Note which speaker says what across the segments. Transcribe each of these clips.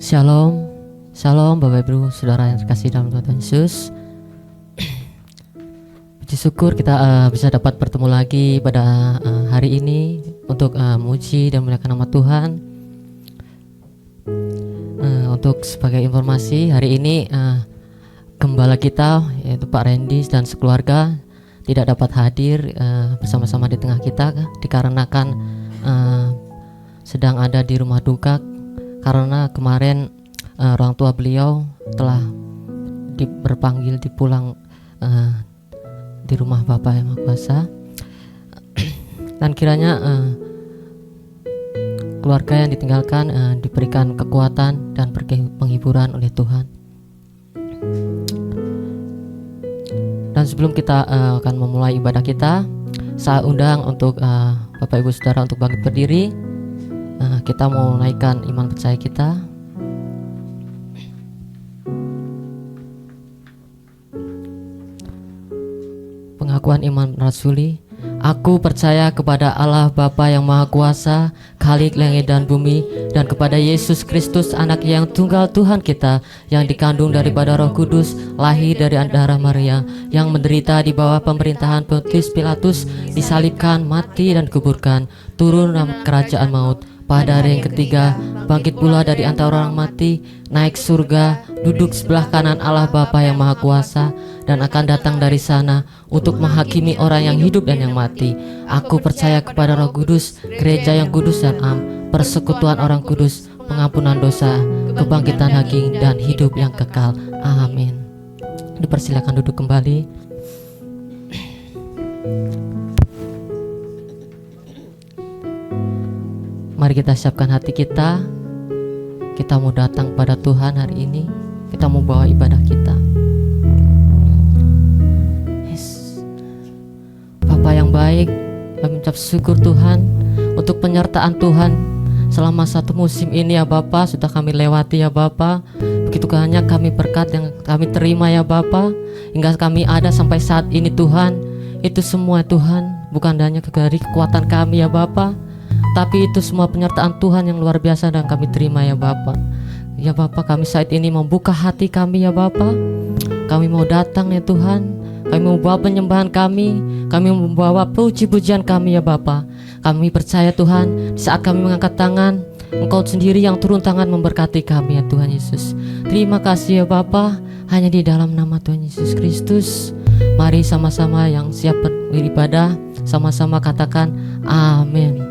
Speaker 1: Shalom, Shalom Bapak Ibu Saudara yang terkasih dalam Tuhan Yesus. Puji syukur kita bisa dapat bertemu lagi pada hari ini untuk memuji dan memuliakan nama Tuhan. Untuk sebagai informasi, hari ini gembala kita yaitu Pak Randy dan sekeluarga tidak dapat hadir bersama-sama di tengah kita dikarenakan sedang ada di rumah duka karena kemarin orang tua beliau telah berpanggil dipulang di rumah Bapa yang Maha Kuasa. Dan kiranya keluarga yang ditinggalkan diberikan kekuatan dan penghiburan oleh Tuhan. Dan sebelum kita akan memulai ibadah kita, saya undang untuk Bapak Ibu Saudara untuk bangkit berdiri. Kita mau naikkan iman percaya kita. Pengakuan iman rasuli. Aku percaya kepada Allah Bapa yang Maha Kuasa, Khalik langit dan bumi, dan kepada Yesus Kristus, anak yang tunggal Tuhan kita, yang dikandung daripada Roh Kudus, lahir dari darah Maria, yang menderita di bawah pemerintahan Pontius Pilatus, disalibkan, mati dan kuburkan, turun dalam kerajaan maut. Pada hari yang ketiga, bangkit pula dari antara orang mati, naik surga, duduk sebelah kanan Allah Bapa yang Maha Kuasa, dan akan datang dari sana untuk menghakimi orang yang hidup dan yang mati. Aku percaya kepada Roh Kudus, gereja yang kudus dan am, persekutuan orang kudus, pengampunan dosa, kebangkitan daging, dan hidup yang kekal. Amin. Dipersilakan duduk kembali. Mari kita siapkan hati kita. Kita mau datang pada Tuhan hari ini. Kita mau bawa ibadah kita. Yes. Bapa yang baik, kami mengucap syukur Tuhan untuk penyertaan Tuhan selama satu musim ini ya Bapa. Sudah kami lewati ya Bapa. Begitu banyak kami berkat yang kami terima ya Bapa, hingga kami ada sampai saat ini Tuhan. Itu semua Tuhan bukan hanya dari kekuatan kami ya Bapa, tapi itu semua penyertaan Tuhan yang luar biasa dan kami terima ya Bapa. Ya Bapa, kami saat ini membuka hati kami ya Bapa. Kami mau datang ya Tuhan. Kami mau membawa penyembahan kami membawa puji-pujian kami ya Bapa. Kami percaya Tuhan, saat kami mengangkat tangan, Engkau sendiri yang turun tangan memberkati kami ya Tuhan Yesus. Terima kasih ya Bapa, hanya di dalam nama Tuhan Yesus Kristus. Mari sama-sama yang siap beribadah, sama-sama katakan amin.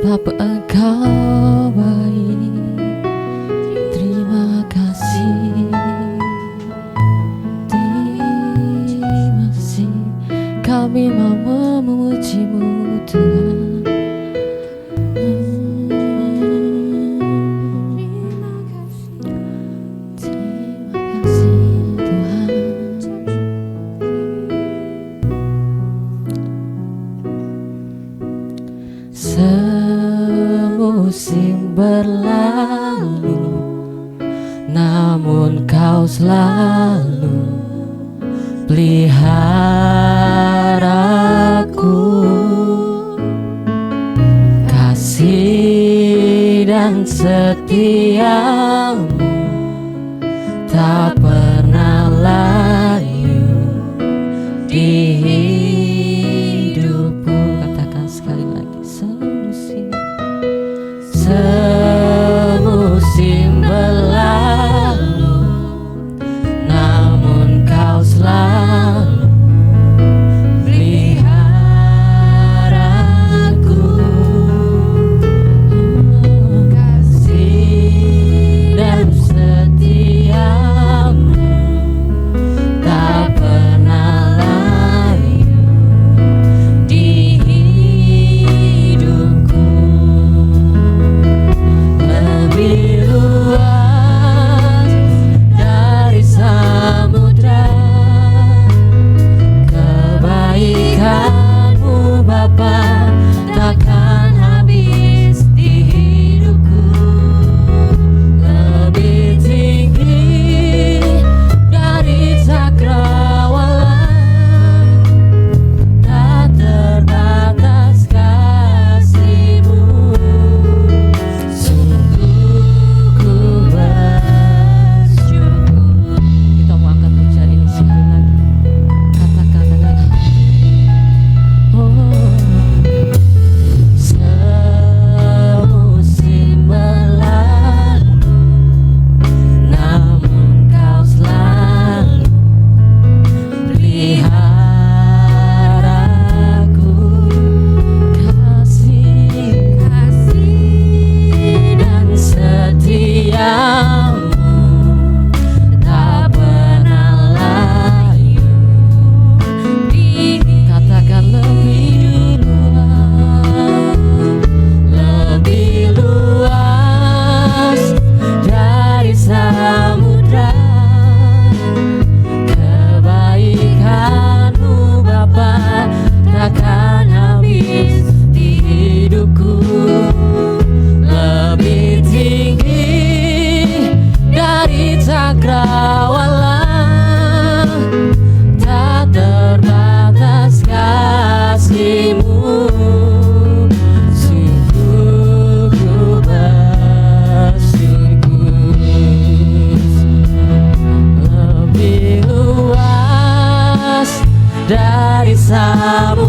Speaker 2: Bapa Engkau baik, terima kasih, terima kasih. Kami mau memuji-Mu Tuhan. Terima kasih Tuhan. Musim berlalu, namun Kau selalu peliharaku. Kasih dan setiamu tak pernah layu di hidupku. Katakan sekali lagi, semusim berlalu, namun Kau selalu peliharaku. Kasih dan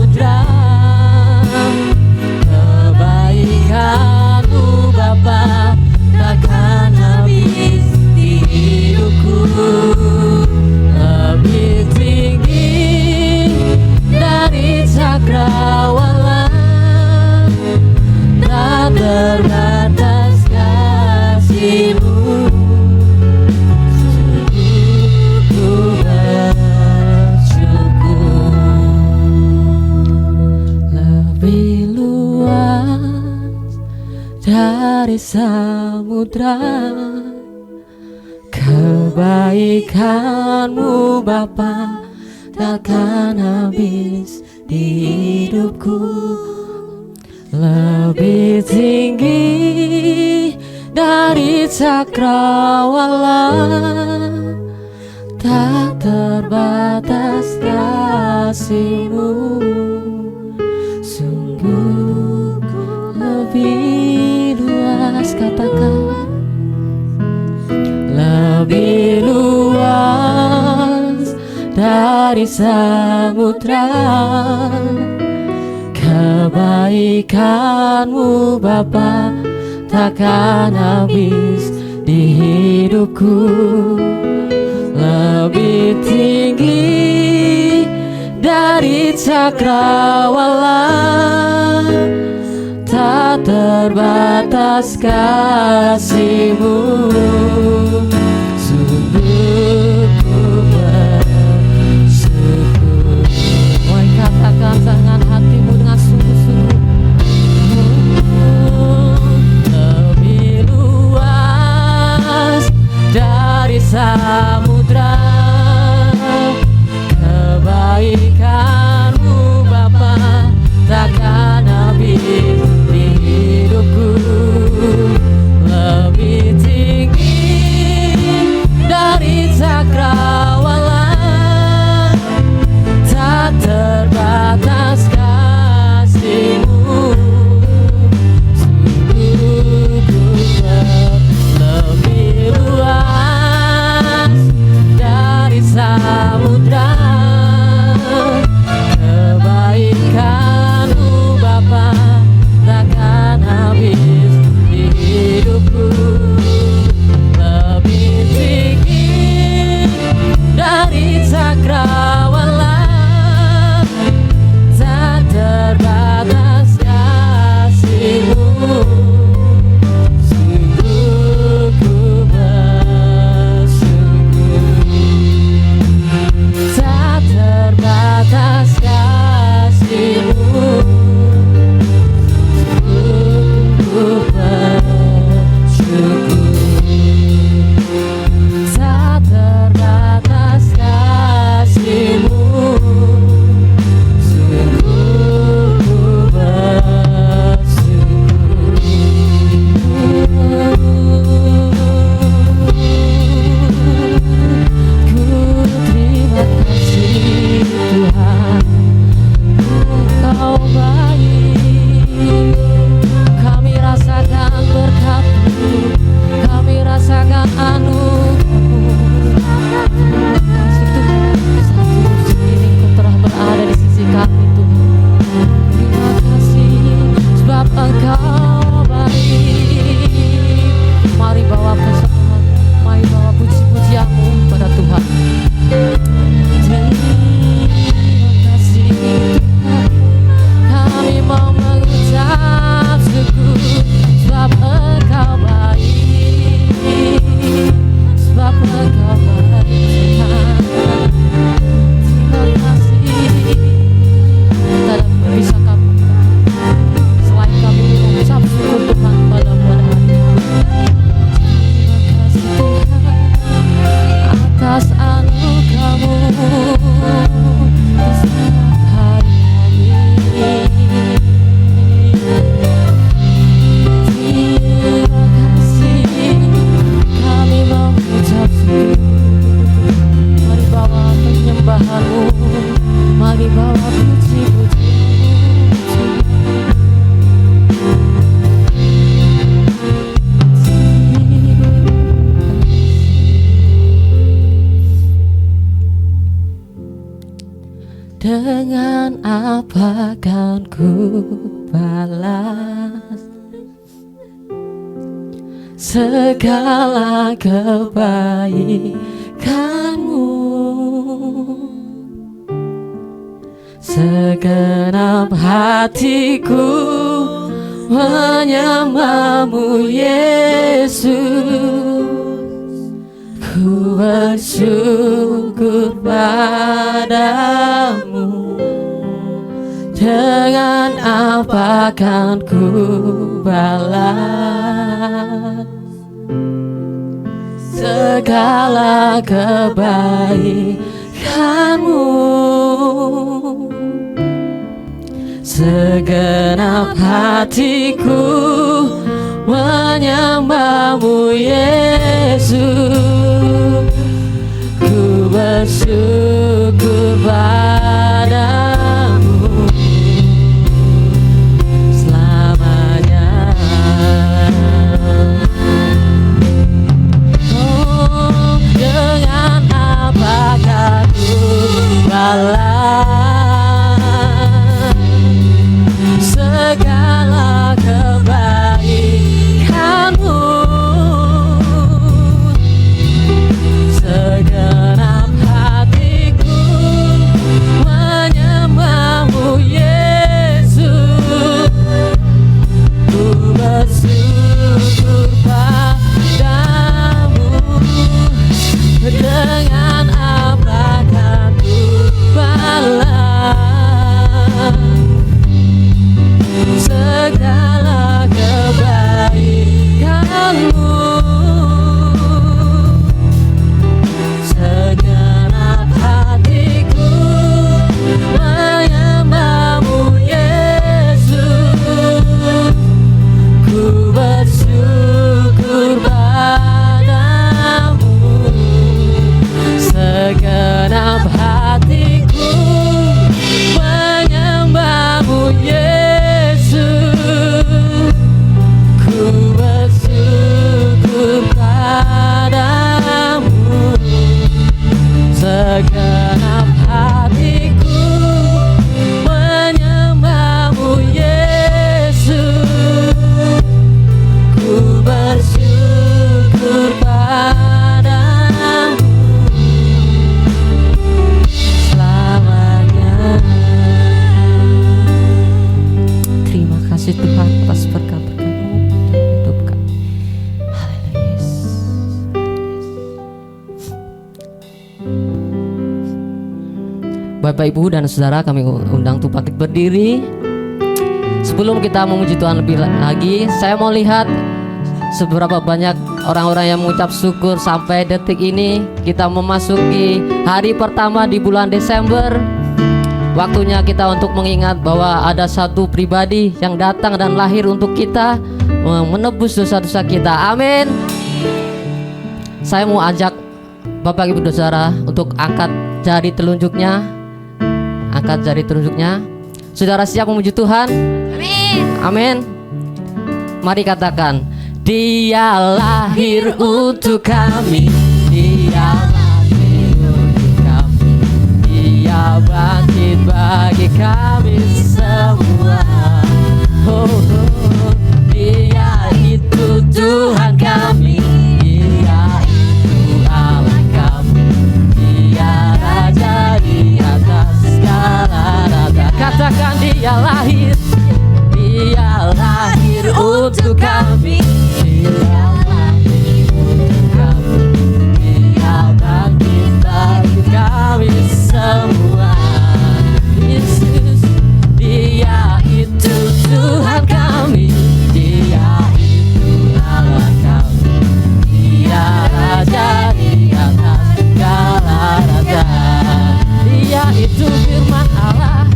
Speaker 2: samudra. Kebaikan-Mu Bapa takkan habis di hidupku. Lebih tinggi dari cakrawala, tak terbatas kasih-Mu. Sungguh ku bersyukur. Lebih luas dari samudra, kebaikan-Mu Bapa takkan habis di hidupku. Lebih tinggi dari cakrawala, tak terbatas kasih-Mu. Sungguh lebih luas, katakan. Lebih luas dari samudra, kebaikan-Mu Bapa takkan habis di hidupku. Lebih tinggi dari cakrawala, tak terbatas kasih-Mu. Sungguh ku bersyukur.
Speaker 1: Wahai katakan dengan hatimu dengan sungguh-sungguh.
Speaker 2: Lebih luas dari samudra, kebaikan-Mu Bapa takkan habis di hidupku. Lebih tinggi
Speaker 1: apa kan ku balas segala kebaikanmu? Segenap hatiku menyembahmu Yesus, ku bersyukur padamu. Dengan apa kan ku balas segala kebaikanmu? Segenap hatiku menyembahmu Yesus, ku bersyukur padamu selamanya. Oh, dengan apakah ku balas segala kebaikanmu? Segenap hatiku menyembahmu Yesus, ku bersyukur padamu. Dengan apakah ku balas segala kebaikanmu? Segenap hatiku menyembahmu Yesus, ku bersyukur padamu. Segenap hatiku menyembahmu Yesus, ku bersyukur padamu. Segenap hatiku menyembahmu Yesus, ku bersyukur padamu selamanya. Terima kasih Tuhan atas berkat-berkat-Mu dalam hidup kami. Haleluya. Bapak, Ibu, dan Saudara, kami undang untuk bangkit berdiri. Sebelum kita memuji Tuhan lebih lagi, saya mau lihat seberapa banyak orang-orang yang mengucap syukur sampai detik ini. Kita memasuki hari pertama di bulan Desember. Waktunya kita untuk mengingat bahwa ada satu pribadi yang datang dan lahir untuk kita, menebus dosa-dosa kita. Amin. Saya mau ajak Bapak, Ibu, dan Saudara untuk angkat jari telunjuknya. Angkat jari telunjuknya. Saudara siap memuji Tuhan? Amin. Amin. Mari katakan, Dia lahir untuk kami, Dia lahir untuk kami, Dia bangkit bagi kami semua. Oh, oh, Dia itu Tuhan kami, Dia itu Allah kami, Dia Raja di atas segala raja. Katakan, Dia lahir, Dia lahir untuk kami, Dia lahir untuk kami, Dia bangkit bagi kami semua. Yesus, Dia itu Tuhan kami, Dia itu Allah kami, Dia Raja di atas segala raja. Dia itu firman Allah,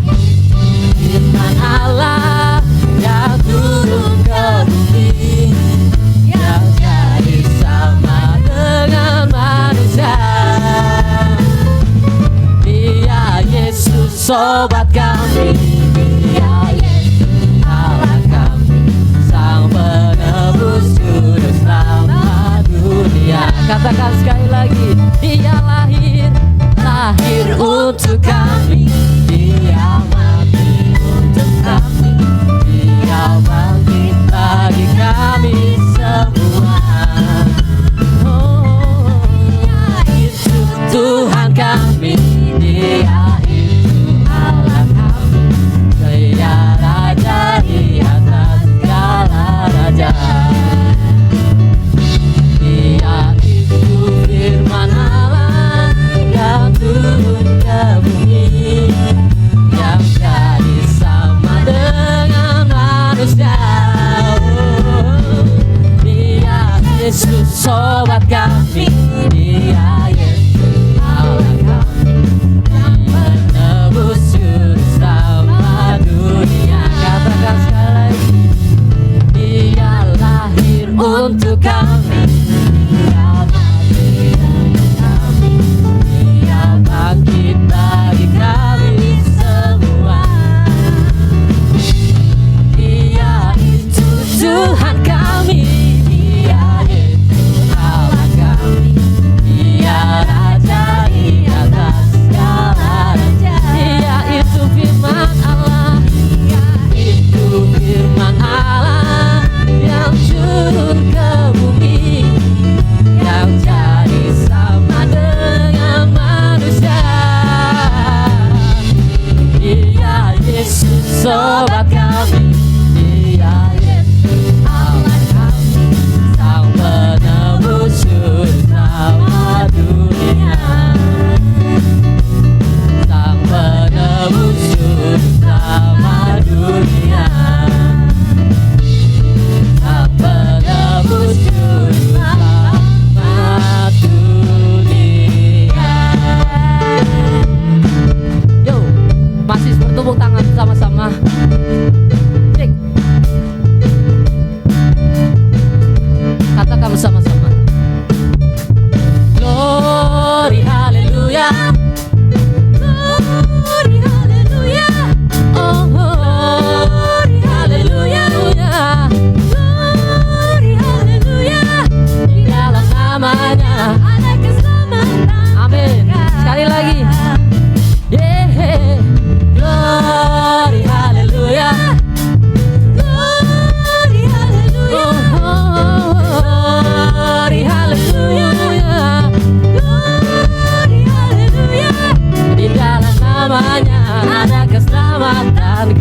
Speaker 1: firman Allah yang turun ke bumi, yang jadi sama dengan manusia. Dia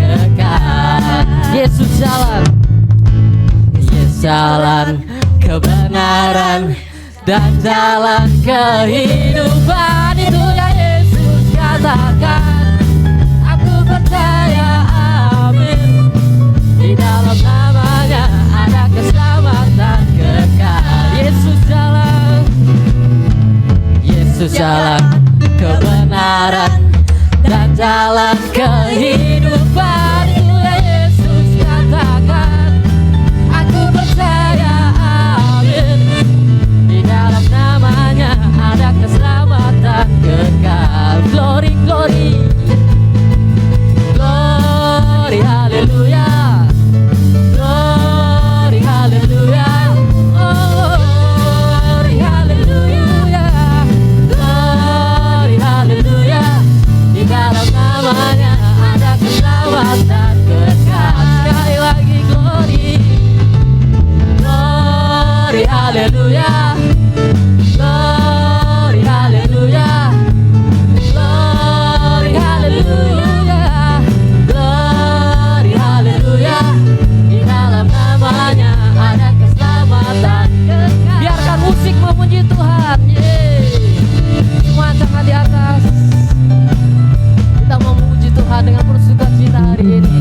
Speaker 2: kekal.
Speaker 1: Yesus jalan,
Speaker 2: Yesus jalan kebenaran dan jalan kehidupan. Itu yang Yesus katakan. Aku percaya, amin. Di dalam namanya ada keselamatan kekal.
Speaker 1: Yesus jalan,
Speaker 2: Yesus jalan kebenaran dan jalan kehidupan. Itu yang Yesus katakan. Aku percaya, amin. Di dalam namanya ada keselamatan kekal. Glory, glory, glory, haleluya, glory, haleluya, oh, glory, haleluya, glory, haleluya. Di dalam namanya ada keselamatan kekal. Sekali lagi glory, glory, haleluya, glory, haleluya, glory, haleluya, glory, haleluya. Di dalam namanya ada keselamatan kekal.
Speaker 1: biarkan musik memuji Tuhan. Yeay. Semua tangan di atas. Kita memuji Tuhan dengan bersukacita hari ini.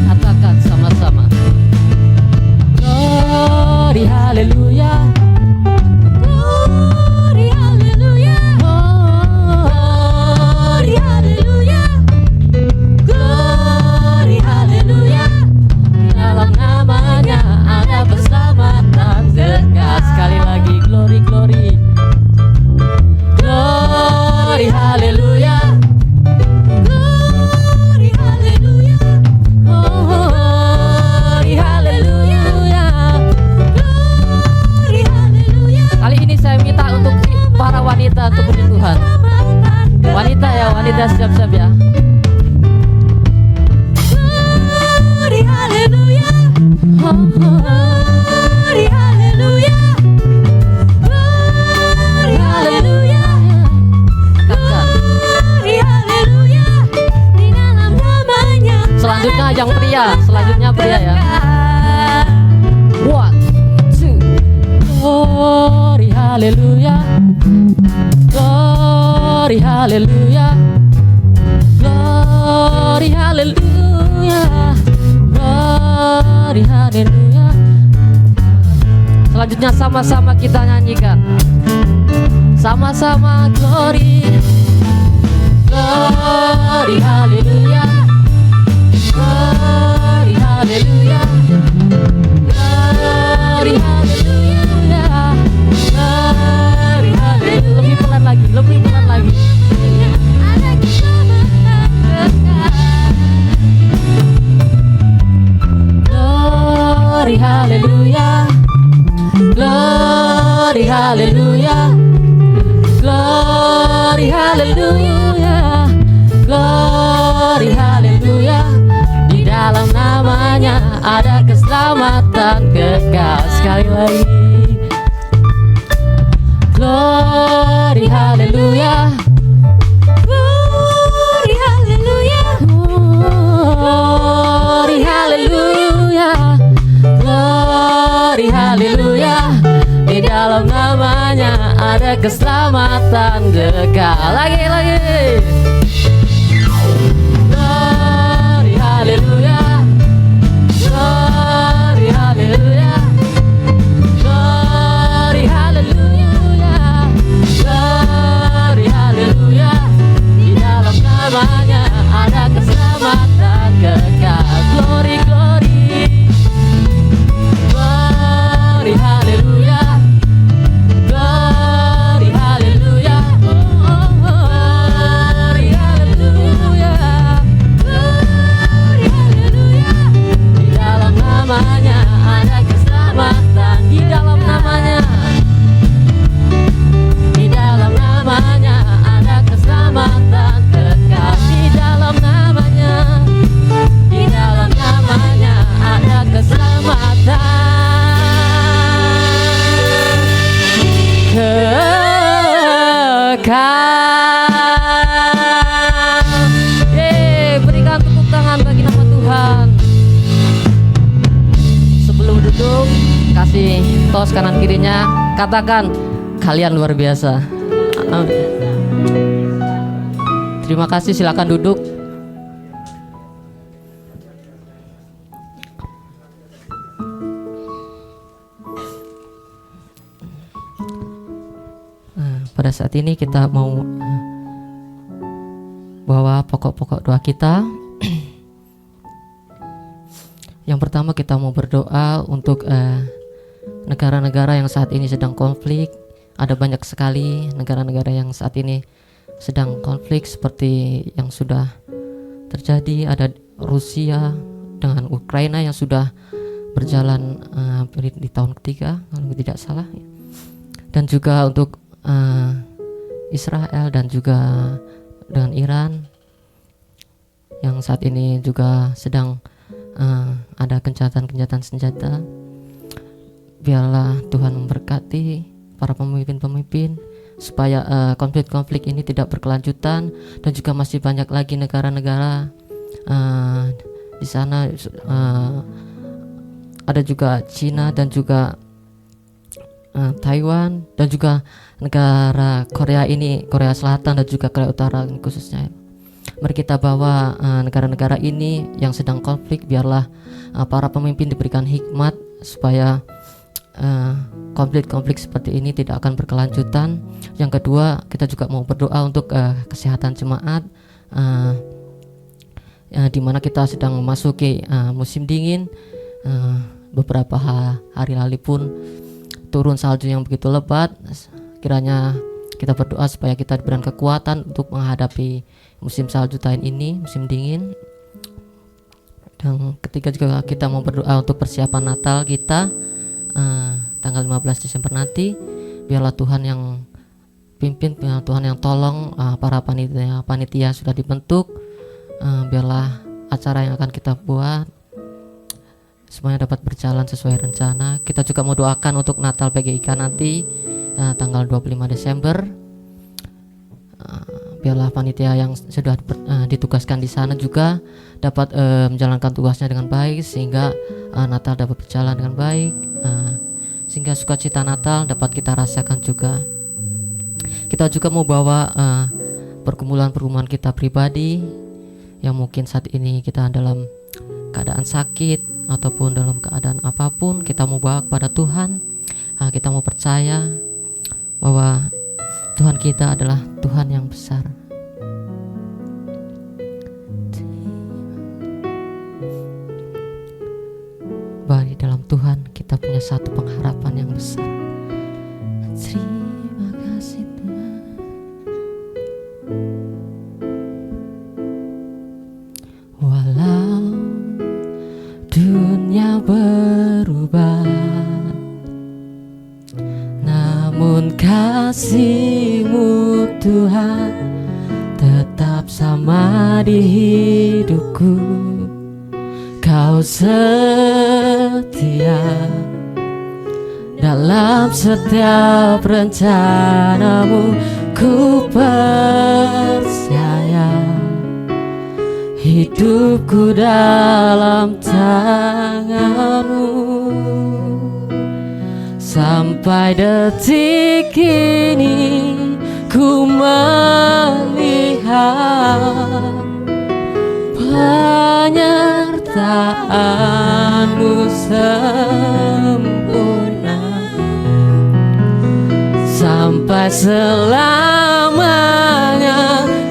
Speaker 1: Katakan sama-sama.
Speaker 2: Glory, haleluya, glory, haleluya, glory, haleluya, glory, haleluya. Dalam namanya ada keselamatan kekal. Sekali lagi glory, glory, glory, haleluya, glory, haleluya, glory, haleluya, glory, haleluya.
Speaker 1: Kali ini saya minta untuk para wanita untuk puji Tuhan. Wanita ya, wanita siap-siap ya.
Speaker 2: Glory, haleluya, glory, haleluya, glory, haleluya, glory, haleluya. Di dalam namanya
Speaker 1: Selanjutnya yang pria, selanjutnya pria ya. One, two.
Speaker 2: Glory, haleluya, glory, haleluya, glory, haleluya, glory, haleluya.
Speaker 1: Selanjutnya sama-sama kita nyanyikan. Sama-sama glory.
Speaker 2: Glory, haleluya, glory, haleluya, glory, haleluya, glory, haleluya.
Speaker 1: Lebih pelan lagi, lebih pelan lagi.
Speaker 2: Ada keselamatan kekal. Glory, haleluya, glory, haleluya, glory, haleluya, glory, haleluya. Di dalam namanya ada keselamatan kekal. Sekali lagi. Glory, haleluya, glory, haleluya, glory, haleluya, glory, haleluya. Di dalam namanya ada keselamatan kekal. Lagi. Glory, haleluya, glory, haleluya, glory, haleluya, glory, haleluya. Di dalam namanya ada keselamatan kekal. Glory, glory, glory, haleluya, glory, haleluya, glory, haleluya, glory, haleluya. Di dalam namanya ada keselamatan
Speaker 1: Tuhan. Berikan tepuk tangan bagi nama Tuhan. Sebelum duduk, kasih tos kanan kirinya, katakan kalian luar biasa. Terima kasih, silakan duduk. Pada saat ini kita mau bawa pokok-pokok doa kita. Yang pertama kita mau berdoa untuk negara-negara yang saat ini sedang konflik. Ada banyak sekali negara-negara yang saat ini sedang konflik seperti yang sudah terjadi. Ada Rusia dengan Ukraina yang sudah berjalan di tahun ketiga kalau tidak salah. Dan juga untuk Israel dan juga dengan Iran yang saat ini juga sedang ada gencatan-gencatan senjata. Biarlah Tuhan memberkati para pemimpin-pemimpin supaya konflik-konflik ini tidak berkelanjutan, dan juga masih banyak lagi negara-negara di sana. Ada juga Cina dan juga Taiwan dan juga negara Korea ini, Korea Selatan dan juga Korea Utara khususnya. Mari kita bawa negara-negara ini yang sedang konflik. Biarlah para pemimpin diberikan hikmat supaya konflik-konflik seperti ini tidak akan berkelanjutan. Yang kedua, kita juga mau berdoa untuk kesehatan jemaat, di mana kita sedang memasuki musim dingin. Beberapa hari lalu pun turun salju yang begitu lebat. Kiranya kita berdoa supaya kita diberikan kekuatan untuk menghadapi musim salju tahun ini, musim dingin. Dan ketiga juga kita mau berdoa untuk persiapan Natal kita tanggal 15 Desember nanti. Biarlah Tuhan yang pimpin, biarlah Tuhan yang tolong. Para panitia sudah dibentuk. Biarlah acara yang akan kita buat semuanya dapat berjalan sesuai rencana. Kita juga mau doakan untuk Natal PGIK nanti tanggal 25 Desember. Biarlah panitia yang sudah ditugaskan di sana juga dapat menjalankan tugasnya dengan baik, sehingga Natal dapat berjalan dengan baik, sehingga sukacita Natal dapat kita rasakan juga. Kita juga mau bawa pergumulan kita pribadi yang mungkin saat ini kita dalam keadaan sakit ataupun dalam keadaan apapun. Kita mau bawa kepada Tuhan. Kita mau percaya bahwa Tuhan kita adalah Tuhan yang besar. Bahwa di dalam Tuhan kita punya satu pengharapan yang besar. Terima kasih Tuhan. Walau dunia berubah, namun kasih-Mu Tuhan tetap sama di hidupku. Kau setia dalam setiap rencana-Mu. Ku percaya hidupku dalam tangan-Mu. Sampai detik ini ku melihat penyertaan-Mu sempurna. Sampai selamanya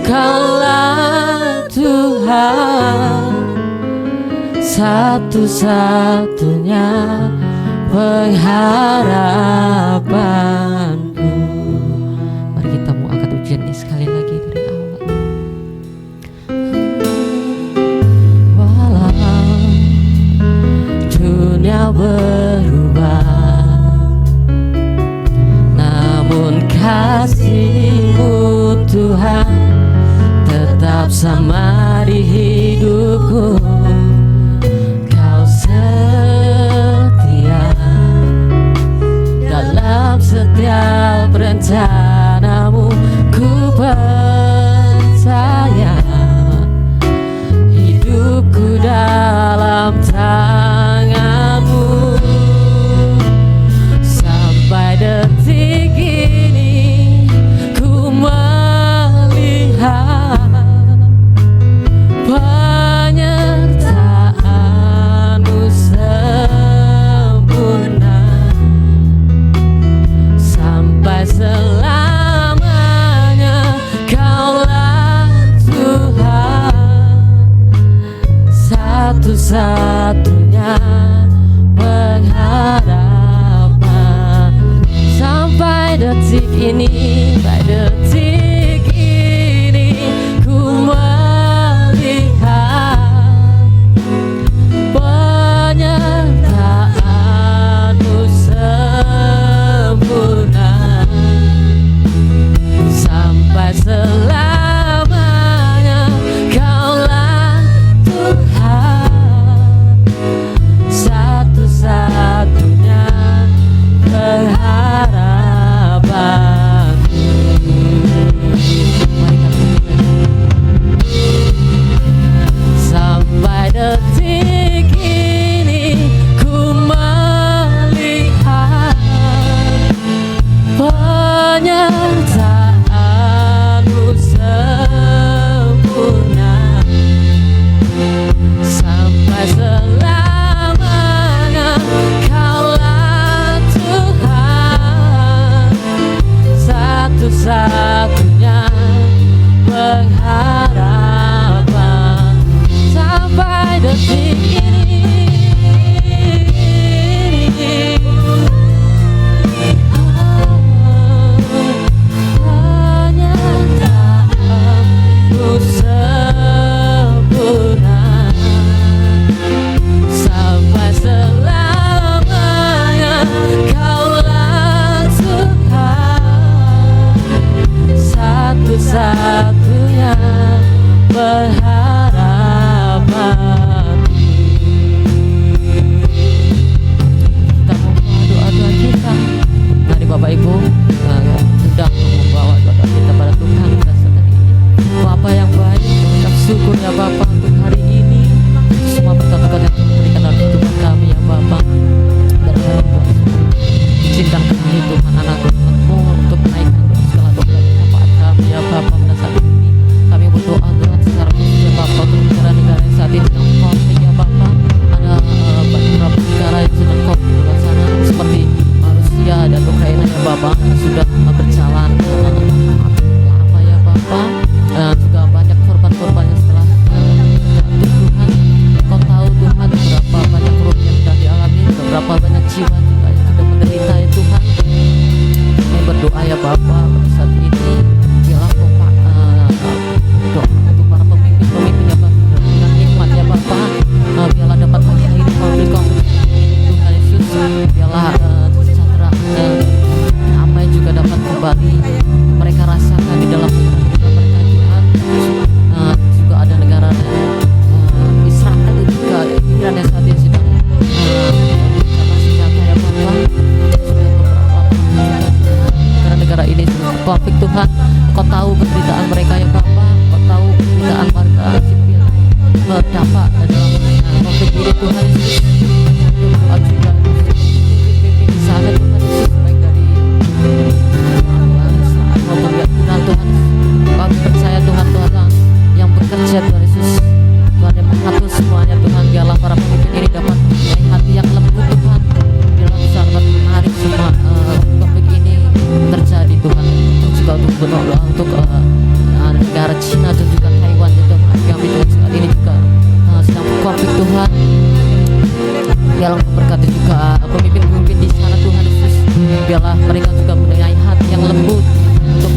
Speaker 1: Kaulah Tuhan, satu-satunya pengharapanku. Mari kita mau angkat ujian ini sekali lagi dari awal. Walau dunia berubah, namun kasih-Mu Tuhan tetap sama di hidupku. Kau setia dalam setiap rencana-Mu. Ku Mari kami sampai detik ini ku melihat penyertaanmu sempurna sampai selamanya. Kaulah Tuhan, satu-satunya pengharapan sampai detik ini. Penyertaanmu sempurna sampai selamanya. Kaulah Tuhan, satu-satunya pengharapan. Kita membawa doa-doa kita. Mari Bapak Ibu sedang membawa doa-doa kita pada Tuhan pada saat ini. Bapa yang baik, mengucap syukur ya Bapa untuk hari ini. Semua berkat-berkat yang Tuhan berikan dalam kehidupan kami ya Bapa. Dan Tuhan izinkan kami Tuhan anak Tuhan-Mu untuk menaikkan segala doa dan syafaat kami ya Bapa pada saat ini. Kami berdoa Tuhan secara khusus ya Bapa untuk negara-negara yang saat ini sedang konflik ya Bapa. Ada beberapa negara yang sedang konflik di luar sana seperti Rusia dan Ukraina ya Bapa, sudah berjalan lama ya Bapa. Juga banyak korban-korban yang setelah jatuh Tuhan. Kau tahu Tuhan berapa banyak kerugian yang sudah dialami, berapa banyak jiwa juga yang sudah menderita ya Tuhan. Kami berdoa ya Bapa pada saat ini, biarlah doa untuk para pemimpin ya Bapa dengan hikmat ya Bapa, biarlah dapat mengakhiri konflik Tuhan Yesus. Biarlah sejahtera damai juga dapat kembali mereka rasakan di dalam hidup mereka Tuhan. Juga ada negara Israel dan juga Iran yang saat ini sedang senjata ya Bapa. Sudah beberapa negara-negara ini sedang konflik Tuhan. Kau tahu penderitaan mereka ya Bapa, Kau tahu penderitaan warga sipil terdampak dalam konflik ini Tuhan Yesus. Doa juga pimpin di sana Tuhan Yesus, baik dari maupun Tuhan Tuhan. Kami percaya Tuhan yang bekerja Tuhan Yesus, Tuhan yang mengatur semuanya Tuhan. Biarlah para pemimpin ini dapat mempunyai hati yang lembut Tuhan. Biarlah bisa dapat menarik semua konflik ini terjadi Tuhan. Juga untuk berdoa untuk negara Cina dan juga Taiwan ya Tuhan. Kami Tuhan saat ini juga sedang konflik Tuhan. Biarlah memberkati juga pemimpin-pemimpin di sana Tuhan Yesus. Biarlah mereka juga mempunyai hati yang lembut untuk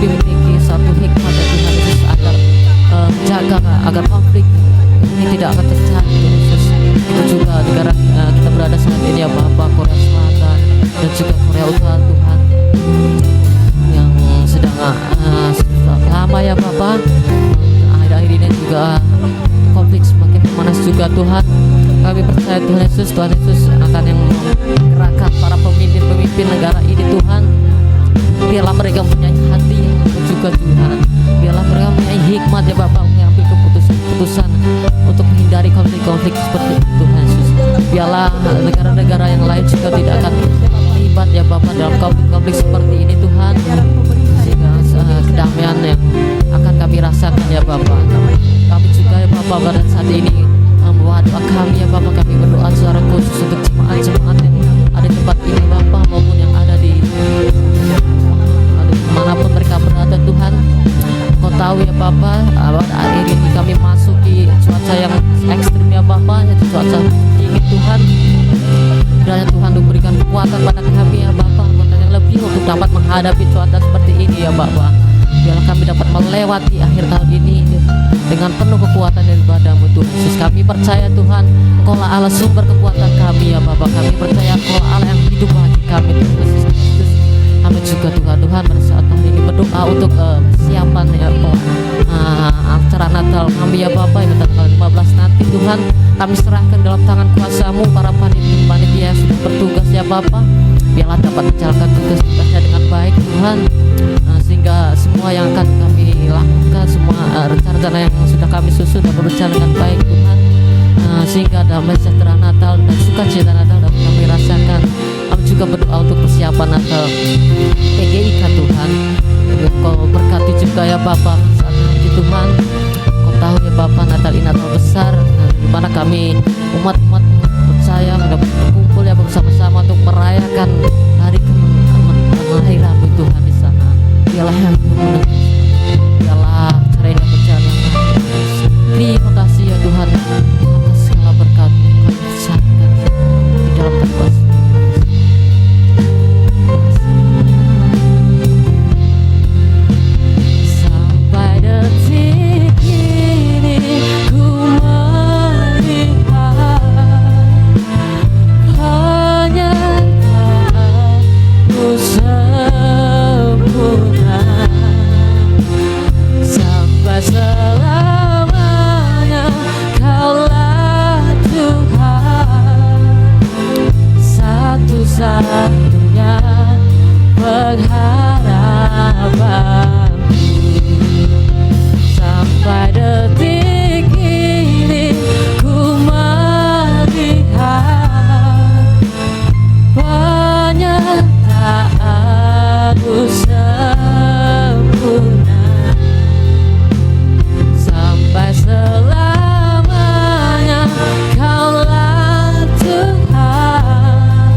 Speaker 1: memiliki satu hikmat dari Tuhan Yesus agar menjaga agar konflik ini tidak akan terjadi Tuhan Yesus. Itu juga negara kita berada saat ini ya Bapak, Korea Selatan dan juga Korea Utara Tuhan, yang sedang lama ya Bapak. Akhir-akhir ini juga konflik semakin memanas juga Tuhan. Kami percaya Tuhan Yesus akan yang menggerakkan para pemimpin negara ini Tuhan. Biarlah mereka mempunyai hati juga Tuhan. Biarlah mereka mempunyai hikmat ya Bapak, mengambil keputusan untuk menghindari konflik-konflik seperti itu Tuhan Yesus. Biarlah negara-negara yang lain juga tidak akan terlibat ya Bapak dalam konflik-konflik seperti ini Tuhan. Sehingga kedamaian yang akan kami rasakan ya Bapak. Kami juga ya Bapak pada saat ini membawa doa kami ya Bapak. Kami berdoa secara khusus untuk jemaat-jemaat yang ada di tempat ini Bapak, maupun yang ada di manapun mereka berada Tuhan. Kau tahu ya Bapak, akhir ini kami masuki cuaca yang ekstrim ya Bapak, yaitu cuaca dingin Tuhan. Kiranya Tuhan memberikan kekuatan pada kami ya Bapak, kekuatan yang lebih untuk dapat menghadapi cuaca seperti ini ya Bapak. Biarlah kami dapat melewati akhir tahun ini dengan penuh kekuatan daripada-Mu Tuhan Yesus. Kami percaya Tuhan, Engkaulah Allah sumber kekuatan kami ya Bapak. Kami percaya Engkaulah Allah yang hidup bagi kami Tuhan Yesus Kristus. Kami juga Tuhan pada saat hari ini berdoa untuk persiapan ya acara Natal kami ya Bapak, yang tanggal 15 nanti Tuhan. Kami serahkan dalam tangan kuasa-Mu para panitia yang sudah bertugas ya Bapak. biarlah dapat menjalankan tugas-tugasnya dengan baik Tuhan, sehingga semua yang akan kami lakukan, semua rencana-rencana yang sudah kami susun dapat berjalan dengan baik Tuhan, sehingga damai sejahtera Natal dan sukacita Natal dapat kami rasakan. Kami juga berdoa untuk persiapan Natal PGIK Tuhan. Kau berkati juga ya Bapak saat ini Tuhan. Kau tahu ya Bapak, Natal ini Natal besar, di mana kami umat-umat percaya dapat berkumpul ya bersama-sama untuk merayakan hari kelahiran Tuhan di sana. Biarlah yang biarlah cara ini berjalan dengan baik. Terima kasih ya Tuhan atas segala berkat kami besarkan di dalam tugas. Sampai detik ini ku melihat penyertaanmu sempurna, sampai selamanya Kaulah Tuhan, satu-satunya pengharapanku. Sampai detik ini ku melihat penyertaanmu sempurna, sampai selamanya Kaulah Tuhan,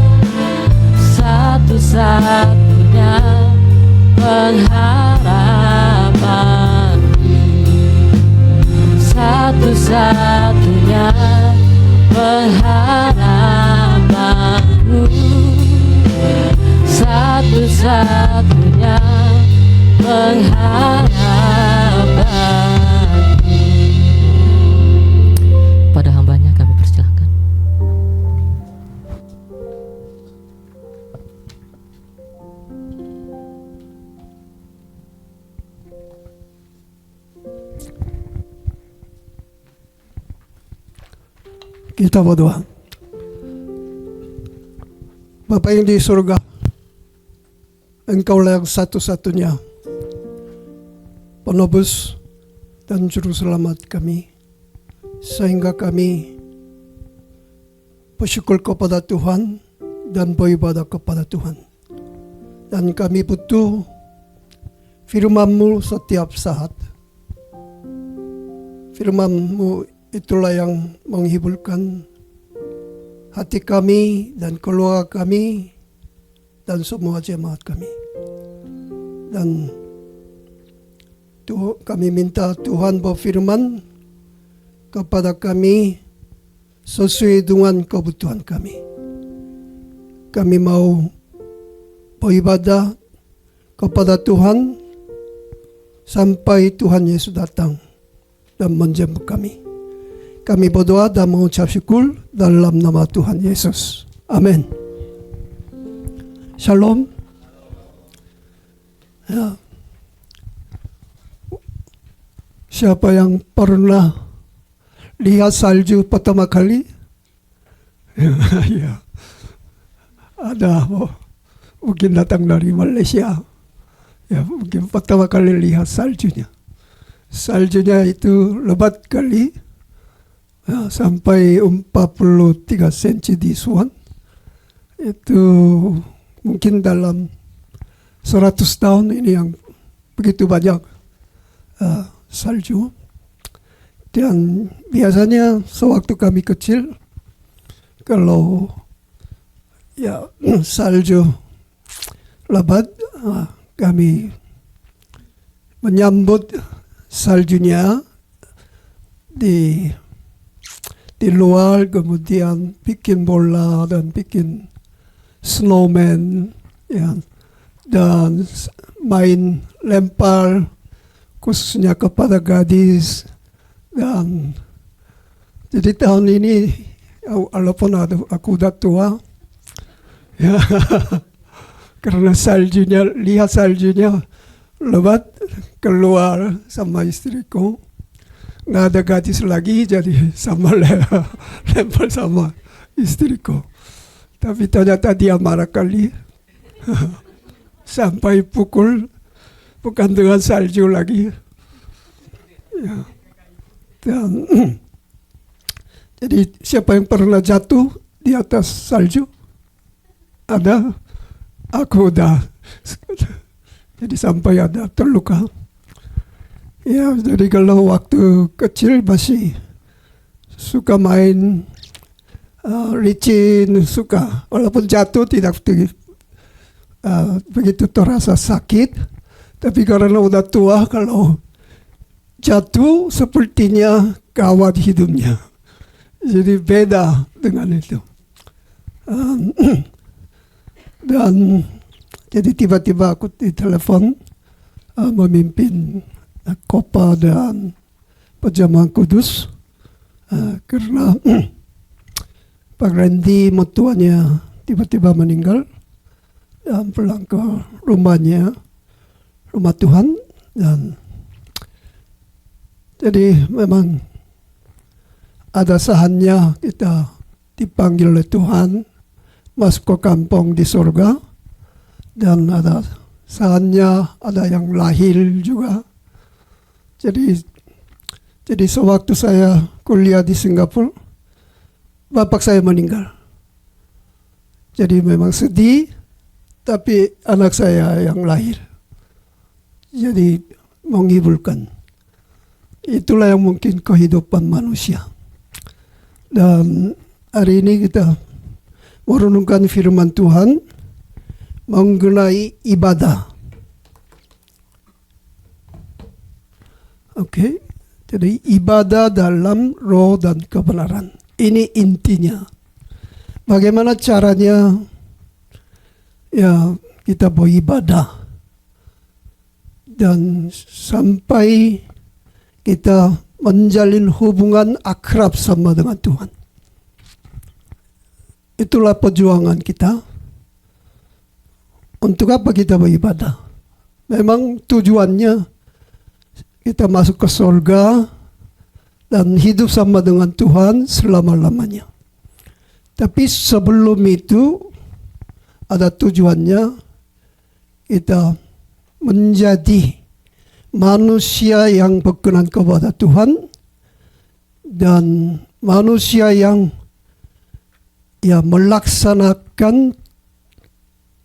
Speaker 1: satu-satunya pengharapanku, satu-satunya pengharapanku, satu-satunya pengharapanku. Pada hambanya kami persilahkan.
Speaker 3: Kita berdoa. Bapa yang di surga, Engkaulah yang satu-satunya penebus dan juru selamat kami, sehingga kami bersyukur kepada Tuhan dan beribadah kepada Tuhan. Dan kami butuh firman-Mu setiap saat. Firman-Mu itulah yang menghiburkan hati kami dan keluarga kami dan semua jemaat kami. Dan kami minta Tuhan berfirman kepada kami sesuai dengan kebutuhan kami. Kami mau beribadah kepada Tuhan sampai Tuhan Yesus datang dan menjemput kami. Kami berdoa dan mengucap syukur dalam nama Tuhan Yesus. Amin. Shalom. Ya. Siapa yang pernah lihat salju pertama kali? Ya. Ada mungkin datang dari Malaysia. Ya, mungkin pertama kali lihat saljunya. Saljunya itu lebat kali. Ya, sampai 43 cm di Swan. Itu mungkin dalam 100 tahun ini yang begitu banyak salju. Dan biasanya sewaktu kami kecil, kalau ya salju lebat, kami menyambut saljunya di luar, kemudian bikin bola dan bikin snowman, ya, dan main lempar khususnya kepada gadis. Dan jadi tahun ini walaupun aku udah tua, ya, karena lihat saljunya lebat keluar sama istriku. Nggak ada gadis lagi, jadi sama lempar sama istriku. Tapi ternyata dia marah kali. Sampai pukul, bukan dengan salju lagi. Ya. Dan jadi siapa yang pernah jatuh di atas salju? Ada? Aku udah. Jadi sampai ada terluka. Ya, jadi kalau waktu kecil masih suka main licin, suka. Walaupun jatuh tidak begitu terasa sakit, tapi karena udah tua, kalau jatuh sepertinya gawat hidupnya. Jadi beda dengan itu. Dan jadi tiba-tiba aku ditelepon memimpin Kopa dan Perjamuan Kudus karena Pak Randy mertuanya tiba-tiba meninggal dan pulang ke rumahnya, rumah Tuhan. Dan jadi memang ada saatnya kita dipanggil oleh Tuhan masuk ke kampung di surga, dan ada saatnya ada yang lahir juga. Jadi sewaktu saya kuliah di Singapura, bapak saya meninggal. Jadi memang sedih, tapi anak saya yang lahir. Jadi menghiburkan. Itulah yang mungkin kehidupan manusia. Dan hari ini kita merenungkan firman Tuhan mengenai ibadah. Oke, jadi ibadah dalam roh dan kebenaran. Ini intinya. Bagaimana caranya ya kita beribadah dan sampai kita menjalin hubungan akrab sama dengan Tuhan. Itulah perjuangan kita. Untuk apa kita beribadah? Memang tujuannya kita masuk ke surga dan hidup sama dengan Tuhan selama-lamanya. Tapi sebelum itu ada tujuannya kita menjadi manusia yang berkenan kepada Tuhan dan manusia yang melaksanakan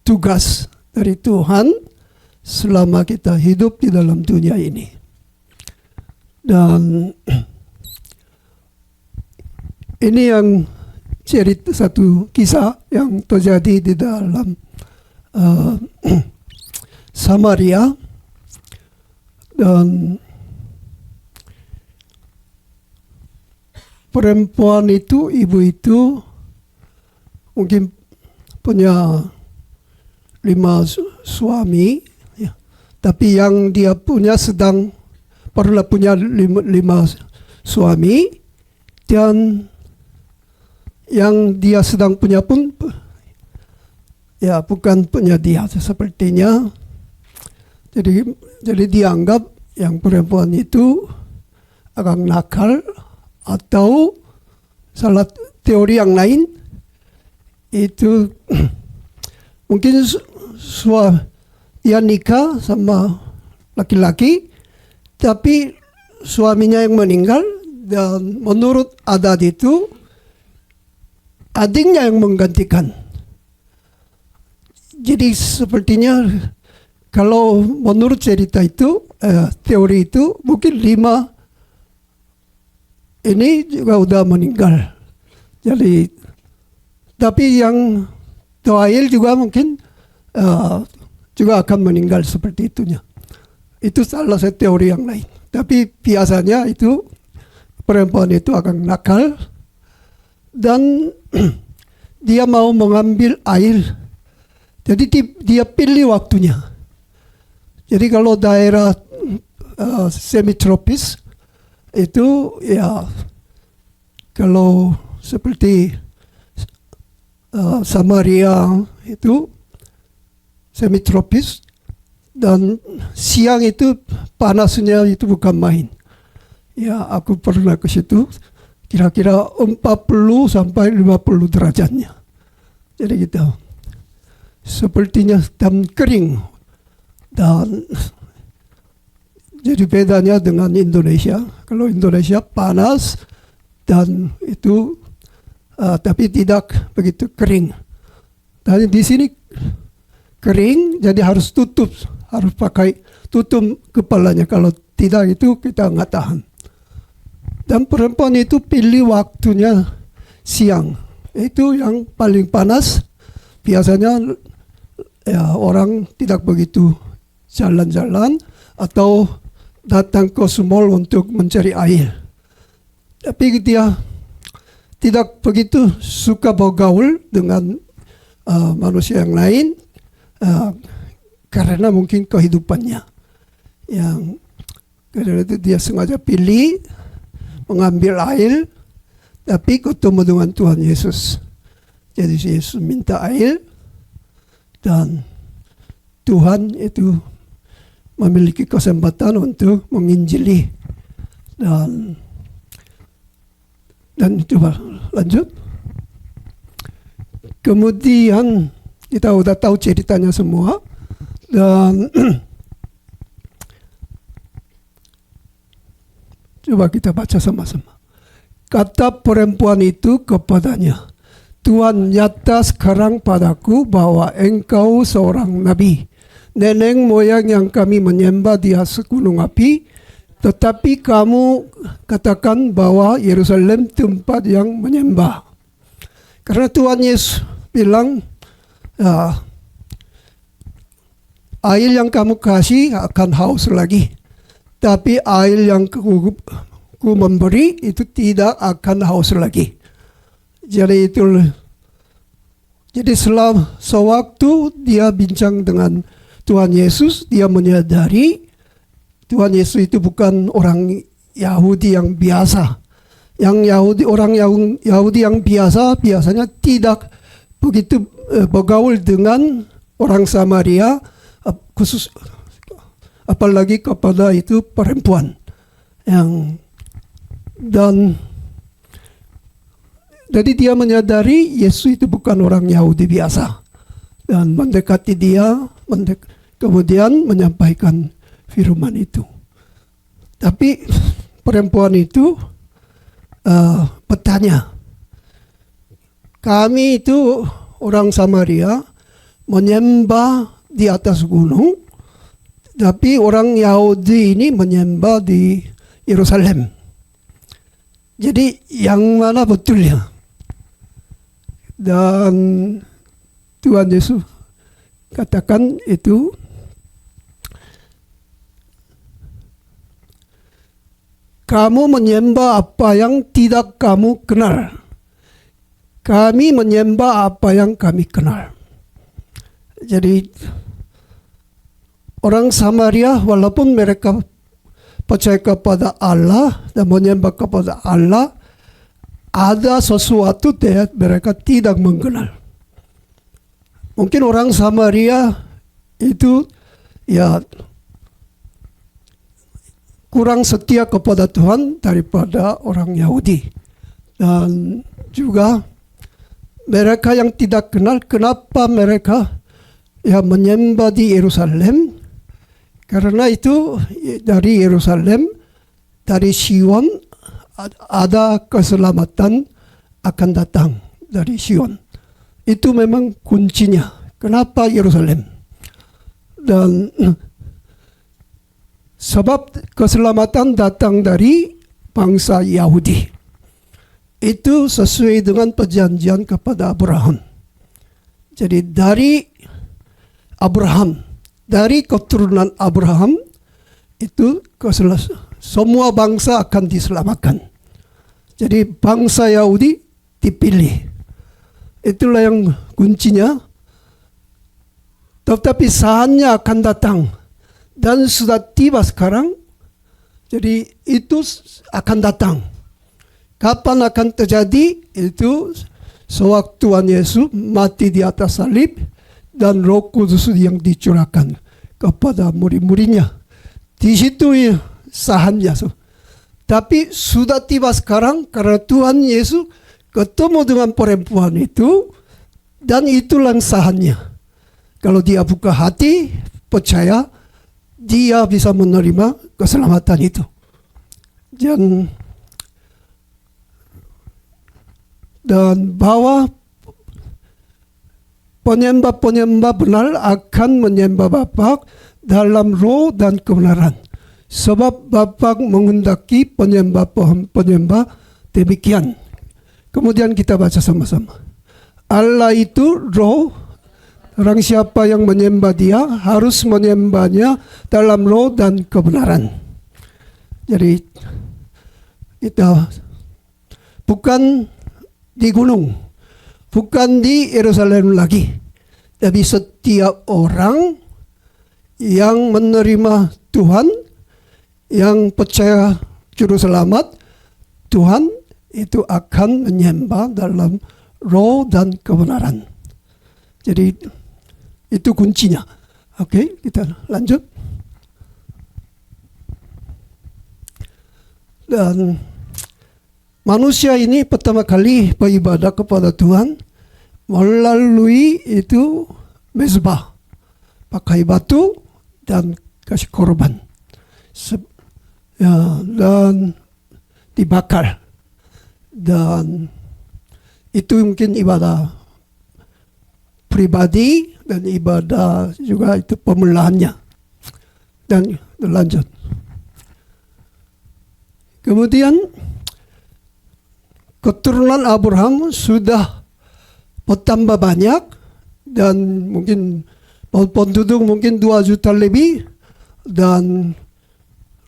Speaker 3: tugas dari Tuhan selama kita hidup di dalam dunia ini. Dan ini yang cerita satu kisah yang terjadi di dalam Samaria. Dan perempuan itu, ibu itu mungkin punya 5 suami, ya. Tapi yang dia punya pernah punya 5 suami, dan yang dia sedang punya pun ya bukan punya dia sepertinya. Jadi dianggap yang perempuan itu agak nakal, atau salah teori yang lain itu mungkin dia nikah sama laki-laki, tapi suaminya yang meninggal, dan menurut adat itu adiknya yang menggantikan. Jadi sepertinya kalau menurut cerita itu, teori itu, mungkin 5 ini juga udah meninggal. Jadi, tapi yang terakhir juga mungkin juga akan meninggal seperti itunya. Itu salah satu teori yang lain. Tapi biasanya itu perempuan itu akan nakal dan dia mau mengambil air. Jadi dia pilih waktunya. Jadi kalau daerah semi-tropis itu ya kalau seperti Samaria itu semi-tropis, dan siang itu panasnya itu bukan main. Ya, aku pernah ke situ, kira-kira 40 sampai 50 derajatnya. Jadi gitu. sepertinya dan kering. Dan jadi bedanya dengan Indonesia. Kalau Indonesia panas dan itu tapi tidak begitu kering. Dan di sini kering, jadi harus tutup, harus pakai tutup kepalanya. Kalau tidak itu kita nggak tahan. Dan perempuan itu pilih waktunya siang. Itu yang paling panas. Biasanya ya, orang tidak begitu jalan-jalan atau datang ke mall untuk mencari air. Tapi dia tidak begitu suka bergaul dengan manusia yang lain karena mungkin kehidupannya. Yang karena itu dia sengaja pilih mengambil air, tapi ketemu dengan Tuhan Yesus. Jadi Yesus minta air dan Tuhan itu memiliki kesempatan untuk menginjili. Dan coba lanjut. Kemudian kita udah tahu ceritanya semua. Dan coba kita baca sama-sama. Kata perempuan itu kepadanya, Tuhan, nyata sekarang padaku bahwa engkau seorang nabi. Nenek moyang yang kami menyembah di atas gunung api, tetapi kamu katakan bahwa Yerusalem tempat yang menyembah. Karena Tuhan Yesus bilang, air yang kamu kasih akan haus lagi. Tapi air yang ku memberi itu tidak akan haus lagi. Jadi selama sewaktu dia bincang dengan Tuhan Yesus, dia menyadari Tuhan Yesus itu bukan orang Yahudi yang biasa. Orang Yahudi yang biasanya tidak begitu bergaul dengan orang Samaria, khusus apalagi kepada itu perempuan. Jadi dia menyadari Yesus itu bukan orang Yahudi biasa. Dan mendekati dia, kemudian menyampaikan firman itu. Tapi perempuan itu bertanya, kami itu orang Samaria menyembah di atas gunung, tapi orang Yahudi ini menyembah di Yerusalem. Jadi yang mana betulnya? Dan Tuhan Yesus katakan itu, kamu menyembah apa yang tidak kamu kenal. Kami menyembah apa yang kami kenal. Jadi orang Samaria walaupun mereka percaya kepada Allah dan menyembah kepada Allah, ada sesuatu yang mereka tidak mengenal. Mungkin orang Samaria itu ya kurang setia kepada Tuhan daripada orang Yahudi. Dan juga mereka yang tidak kenal, kenapa mereka ya menyembah di Yerusalem? Karena itu dari Yerusalem, dari Sion ada keselamatan akan datang dari Sion. Itu memang kuncinya. Kenapa Yerusalem? Dan sebab keselamatan datang dari bangsa Yahudi. Itu sesuai dengan perjanjian kepada Abraham. Jadi dari Abraham, dari keturunan Abraham, itu semua bangsa akan diselamatkan. Jadi bangsa Yahudi dipilih. Itulah yang kuncinya. Tetapi saatnya akan datang. Dan sudah tiba sekarang. Jadi itu akan datang. Kapan akan terjadi? Itu sewaktu Tuhan Yesus mati di atas salib dan Roh Kudus yang dicurahkan kepada murid-muridnya. Di situ saatnya. Tapi sudah tiba sekarang karena Tuhan Yesus ketemu dengan perempuan itu dan itulah saatnya. Kalau dia buka hati, percaya, dia bisa menerima keselamatan itu. Dan bahwa penyembah-penyembah benar akan menyembah Bapa dalam roh dan kebenaran. Sebab Bapa menghendaki penyembah demikian. Kemudian kita baca sama-sama. Allah itu roh. Orang siapa yang menyembah dia harus menyembahnya dalam roh dan kebenaran. Jadi kita bukan di gunung, bukan di Yerusalem lagi, tapi setiap orang yang menerima Tuhan, yang percaya Juru Selamat Tuhan, itu akan menyembah dalam roh dan kebenaran. Jadi itu kuncinya. Oke, kita lanjut. Dan manusia ini pertama kali beribadah kepada Tuhan melalui itu mezbah, pakai batu dan kasih korban, dan dibakar. Dan itu mungkin ibadah pribadi dan ibadah juga itu pemulaannya. Dan lanjut. Kemudian keturunan Abraham sudah bertambah banyak dan mungkin penduduk mungkin 2 juta lebih, dan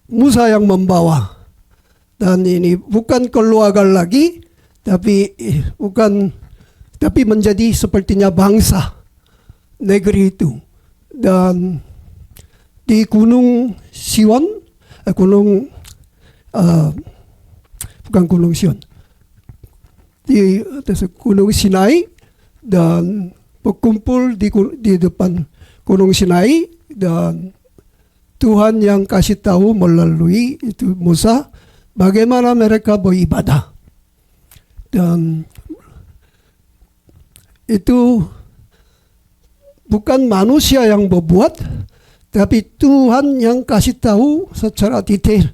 Speaker 3: Musa yang membawa. Dan ini bukan keluarga lagi, tapi menjadi sepertinya bangsa negeri itu. Dan di Gunung Sion, bukan Gunung Sion, di atas Gunung Sinai, dan berkumpul di depan Gunung Sinai, dan Tuhan yang kasih tahu melalui itu Musa bagaimana mereka beribadah. Dan itu bukan manusia yang berbuat, tapi Tuhan yang kasih tahu secara detail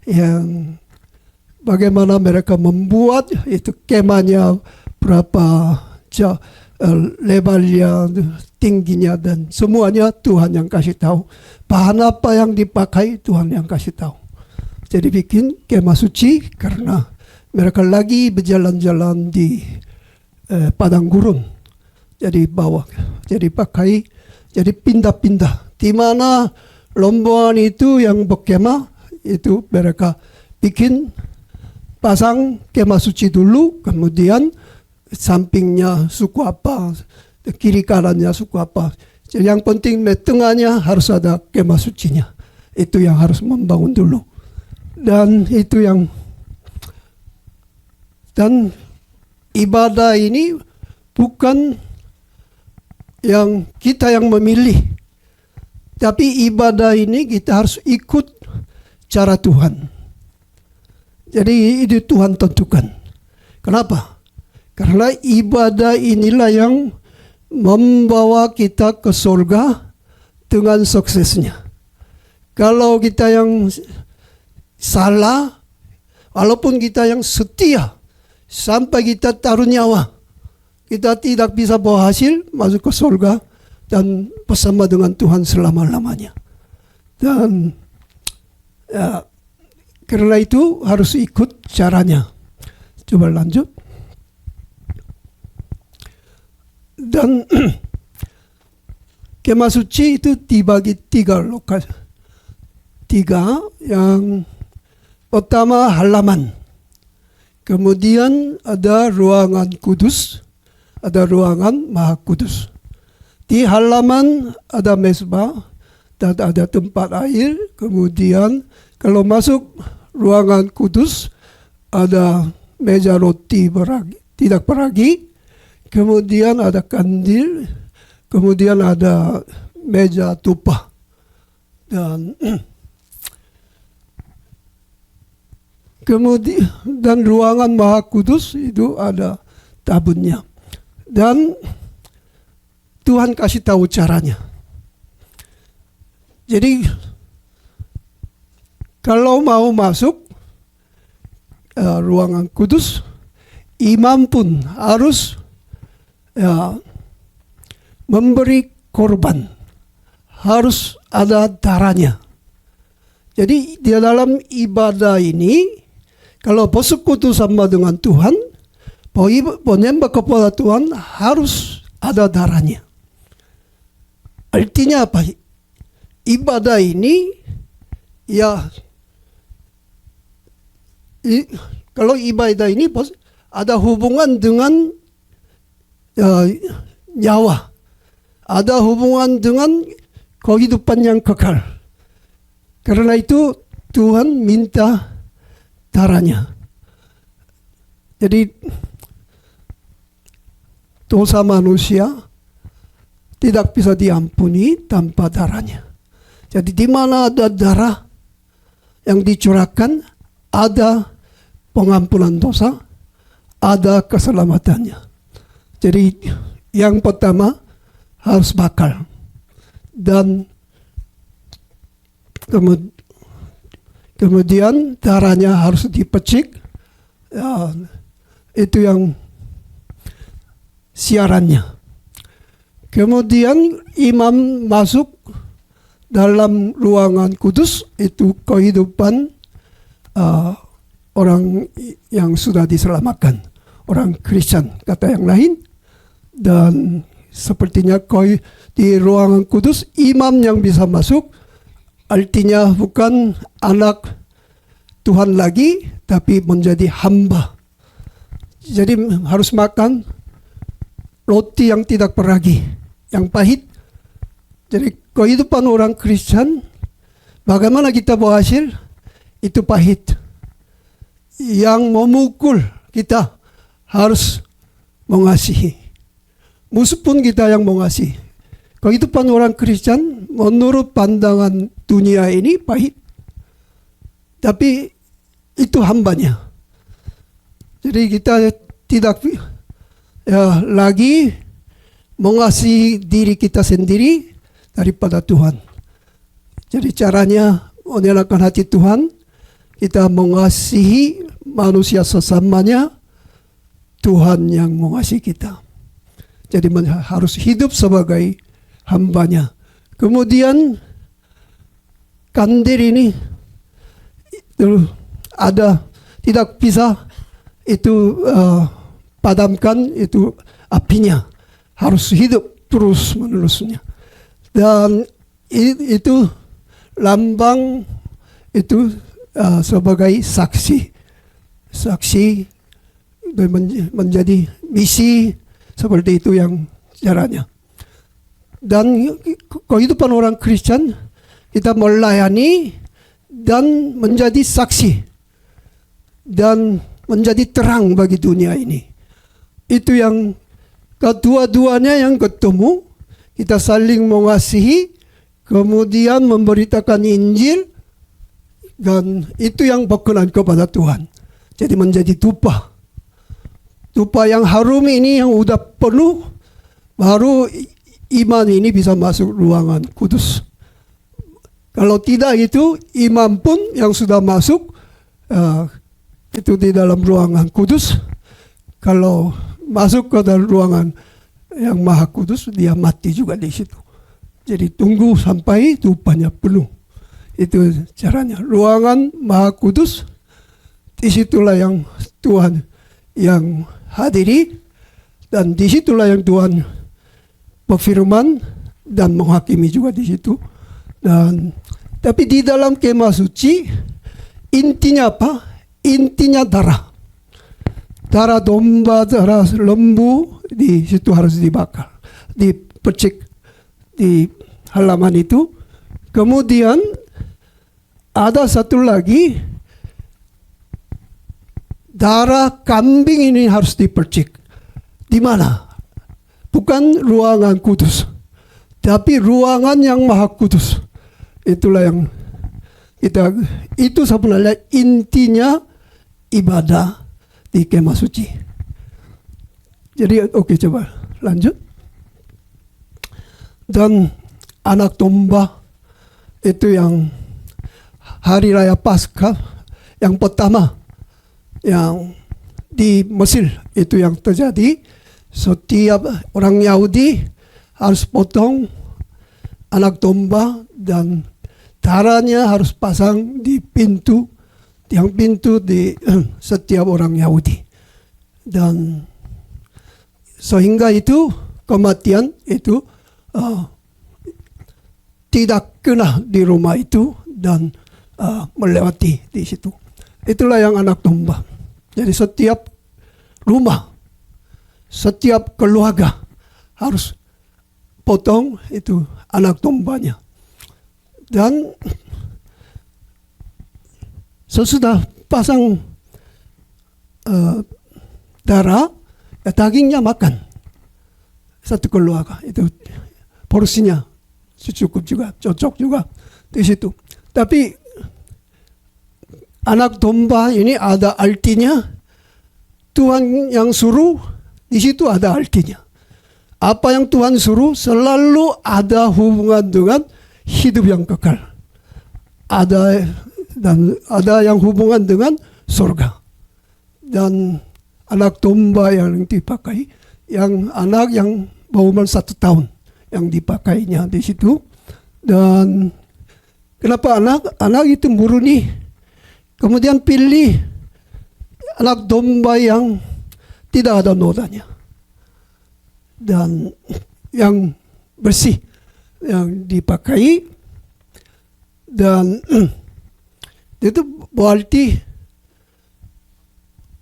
Speaker 3: yang bagaimana mereka membuat itu kemahnya, berapa lebarnya, tingginya, dan semuanya Tuhan yang kasih tahu. Bahan apa yang dipakai Tuhan yang kasih tahu. Jadi bikin kemah suci karena mereka lagi berjalan-jalan di padang gurun. Jadi bawa, jadi pakai, jadi pindah-pindah. Di mana rombongan itu yang berkemah itu mereka bikin pasang kemah suci dulu, kemudian sampingnya suku apa, kiri kanannya suku apa. Jadi yang penting di tengahnya harus ada kemah sucinya. Itu yang harus membangun dulu. Dan itu yang, dan ibadah ini bukan yang kita yang memilih, tapi ibadah ini kita harus ikut cara Tuhan. Jadi itu Tuhan tentukan. Kenapa? Karena ibadah inilah yang membawa kita ke surga dengan suksesnya. Kalau kita yang salah, walaupun kita yang setia, sampai kita taruh nyawa, kita tidak bisa bawa hasil masuk ke surga dan bersama dengan Tuhan selama-lamanya. Dan karena itu harus ikut caranya. Coba lanjut. Dan kemah suci itu dibagi 3 lokal. 3, yang pertama halaman. Kemudian ada ruangan kudus, ada ruangan maha kudus. Di halaman ada mezbah dan ada tempat air. Kemudian kalau masuk ruangan kudus ada meja roti tidak beragi. Kemudian ada kandil, kemudian ada meja tumpah. Dan kemudian dan ruangan maha kudus itu ada tabunnya. Dan Tuhan kasih tahu caranya. Jadi kalau mau masuk ruangan kudus, imam pun harus memberi korban, harus ada darahnya. Jadi di dalam ibadah ini, kalau bersekutu sama dengan Tuhan, menyembah kepada Tuhan harus ada darahnya. Artinya apa? Ibadah ini ya, kalau ibadah ini ada hubungan dengan nyawa, ada hubungan dengan kehidupan yang kekal. Karena itu Tuhan minta darahnya. Jadi dosa manusia tidak bisa diampuni tanpa darahnya. Jadi di mana ada darah yang dicurahkan, ada pengampunan dosa, ada keselamatannya. Jadi yang pertama harus bakal, dan kemudian darahnya harus dipecik. Ya, itu yang siarannya. Kemudian imam masuk dalam ruangan kudus, itu kehidupan orang yang sudah diselamatkan, orang Kristen kata yang lain. Dan sepertinya di ruangan kudus imam yang bisa masuk, artinya bukan anak Tuhan lagi, tapi menjadi hamba. Jadi harus makan roti yang tidak beragi, yang pahit. Jadi kehidupan orang Kristen, bagaimana kita berhasil, itu pahit. Yang memukul kita harus mengasihi. Musuh pun kita yang mengasihi. Kehidupan orang Kristen menurut pandangan dunia ini pahit. Tapi itu hambanya. Jadi kita tidak lagi mengasihi diri kita sendiri daripada Tuhan. Jadi caranya menyalakan hati Tuhan, kita mengasihi manusia sesamanya, Tuhan yang mengasihi kita. Jadi harus hidup sebagai hambanya. Kemudian kandil ini ada, tidak bisa itu padamkan itu apinya, harus hidup terus menerusnya. Dan itu lambang itu sebagai saksi menjadi misi, seperti itu yang caranya. Dan kehidupan orang Kristen, kita melayani dan menjadi saksi dan menjadi terang bagi dunia ini. Itu yang kedua-duanya yang ketemu, kita saling mengasihi, kemudian memberitakan Injil, dan itu yang berkenan kepada Tuhan. Jadi menjadi tupa yang harum ini yang udah penuh, baru iman ini bisa masuk ruangan kudus. Kalau tidak itu, imam pun yang sudah masuk itu di dalam ruangan kudus, kalau masuk ke dalam ruangan yang maha kudus, dia mati juga di situ. Jadi tunggu sampai tupanya penuh. Itu caranya. Ruangan maha kudus, disitulah yang Tuhan yang hadiri, dan disitulah yang Tuhan berfirman dan menghakimi juga di situ. Dan tapi di dalam kemah suci, intinya apa? Intinya darah. Darah domba, darah lembu, di situ harus dibakar, dipecik di halaman itu. Kemudian ada satu lagi, darah kambing ini harus dipercik. Di mana? Bukan ruangan kudus, tapi ruangan yang maha kudus. Itulah yang itu sebenarnya intinya ibadah di kemah suci. Jadi oke, coba lanjut. Dan anak domba itu yang hari raya Paskah yang pertama yang di Mesir itu yang terjadi. Setiap orang Yahudi harus potong anak domba dan darahnya harus pasang di pintu, tiang pintu di setiap orang Yahudi. Dan sehingga itu kematian itu tidak kena di rumah itu dan melewati di situ. Itulah yang anak domba. Jadi setiap rumah, setiap keluarga harus potong itu anak dombanya. Dan sesudah pasang darah, ya dagingnya makan. Satu keluarga itu porsinya cukup juga, cocok juga di situ. Tapi anak domba ini ada artinya. Tuhan yang suruh, di situ ada artinya. Apa yang Tuhan suruh selalu ada hubungan dengan hidup yang kekal. Ada yang hubungan dengan surga. Dan anak domba yang dipakai, yang anak yang berumur 1 tahun yang dipakainya di situ. Dan kenapa anak itu murni, kemudian pilih anak domba yang tidak ada nodanya dan yang bersih yang dipakai. Dan itu berarti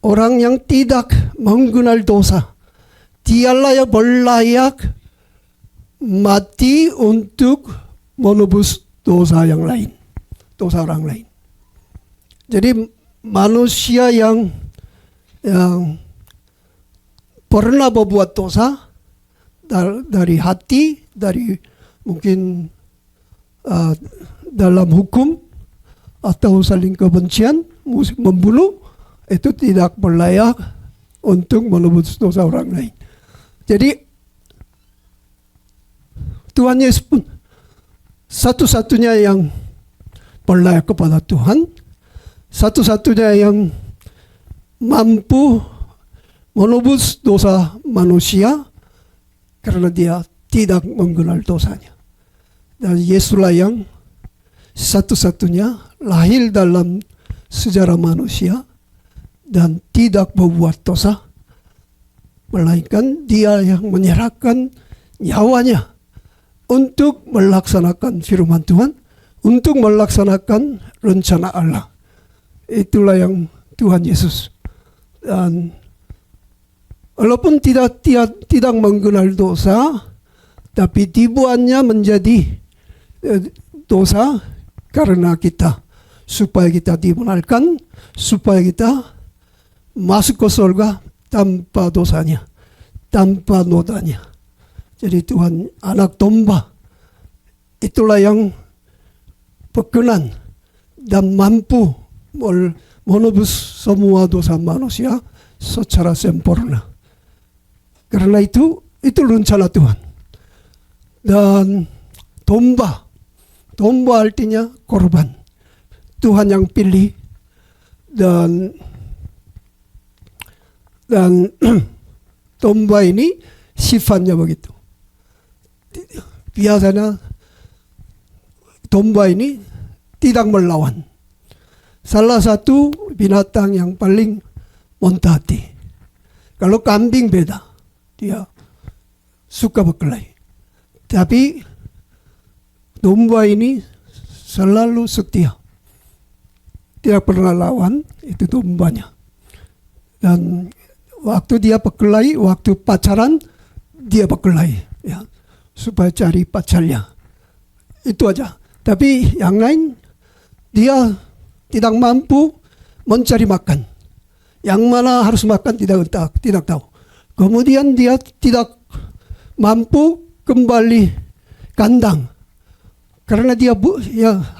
Speaker 3: orang yang tidak mengenal dosa, dialah yang berlayak mati untuk menebus dosa yang lain, dosa orang lain. Jadi manusia yang pernah berbuat dosa dari hati, dari mungkin dalam hukum atau saling kebencian, membunuh, itu tidak berlayak untuk menebus dosa orang lain. Jadi Tuhan Yesus pun satu-satunya yang berlayak kepada Tuhan, satu-satunya yang mampu menebus dosa manusia karena dia tidak mengenal dosanya. Dan Yesuslah yang satu-satunya lahir dalam sejarah manusia dan tidak berbuat dosa, melainkan dia yang menyerahkan nyawanya untuk melaksanakan firman Tuhan, untuk melaksanakan rencana Allah. Itulah yang Tuhan Yesus. Dan walaupun tidak mengenal dosa, tapi dibuatnya menjadi dosa karena kita, supaya kita dibenarkan, supaya kita masuk ke surga tanpa dosanya, tanpa nodanya. Jadi Tuhan anak domba itulah yang berkenan dan mampu menebus semua dosa manusia secara sempurna. Karena itu rencana Tuhan. Dan domba artinya korban. Tuhan yang pilih dan domba ini sifatnya begitu. Biasanya domba ini tidak melawan. Salah satu binatang yang paling mentaati. Kalau kambing beda, dia suka berkelahi. Tapi domba ini selalu setia. Tidak pernah lawan, itu dombanya. Dan waktu dia berkelahi, waktu pacaran, dia berkelahi. Ya, supaya cari pacarnya. Itu aja. Tapi yang lain, dia tidak mampu mencari makan. Yang mana harus makan tidak tahu. Kemudian dia tidak mampu kembali kandang. Karena dia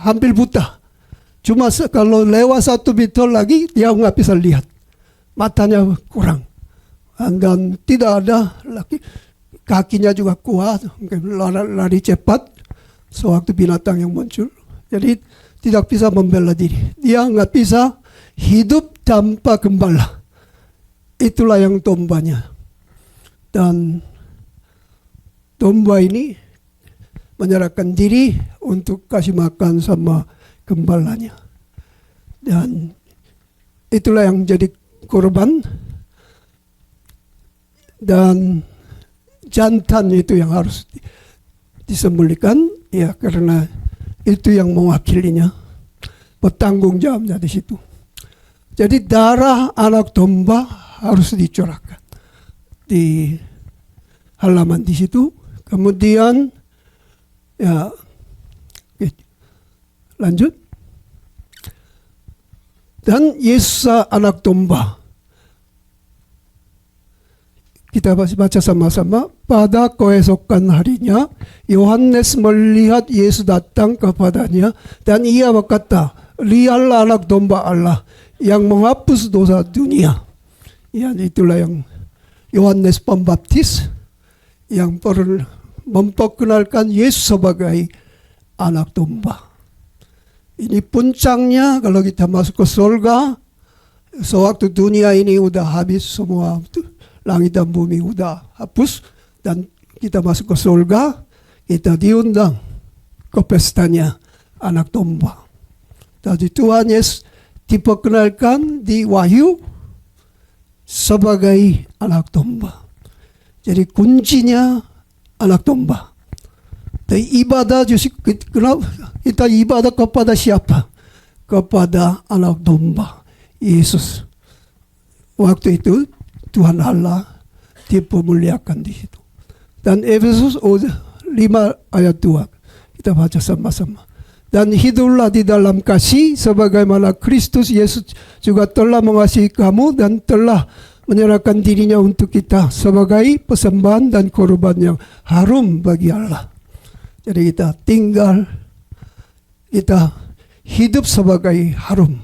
Speaker 3: hampir buta. Cuma kalau lewat 1 meter lagi, dia nggak bisa lihat. Matanya kurang. Dan tidak ada lagi. kakinya juga kuat, lari cepat sewaktu binatang yang muncul. Jadi tidak bisa membela diri. Dia nggak bisa hidup tanpa gembala. Itulah yang dombanya. Dan domba ini menyerahkan diri untuk kasih makan sama gembalanya. Dan itulah yang jadi korban. Dan jantan itu yang harus disembelihkan, ya, karena itu yang mewakilinya, bertanggung jawabnya di situ. Jadi darah anak domba harus dicurahkan di halaman di situ. Kemudian ya lanjut. Dan Yesus anak domba. Kita baca sama-sama. Pada keesokan harinya, Yohanes melihat Yesus datang kepadanya dan ia berkata, "Lihatlah anak domba Allah yang menghapus dosa dunia." Ya, itulah yang Yohanes Pembaptis yang memperkenalkan Yesus sebagai anak domba. Ini puncaknya kalau kita masuk ke surga. Sewaktu dunia ini udah habis semua, langit dan bumi udah hapus, dan kita masuk ke surga, kita diundang ke pestanya anak domba. Jadi Tuhan Yesus diperkenalkan di Wahyu sebagai anak domba. Jadi kuncinya anak domba. Dan ibadah justru kita ibadah kepada siapa? Kepada anak domba Yesus. Waktu itu Tuhan Allah dipermuliakan di situ. Dan Efesus 5 ayat 2 kita baca sama-sama. Dan hiduplah di dalam kasih sebagaimana Kristus Yesus juga telah mengasihi kamu dan telah menyerahkan dirinya untuk kita sebagai persembahan dan korban yang harum bagi Allah. Jadi kita hidup sebagai harum,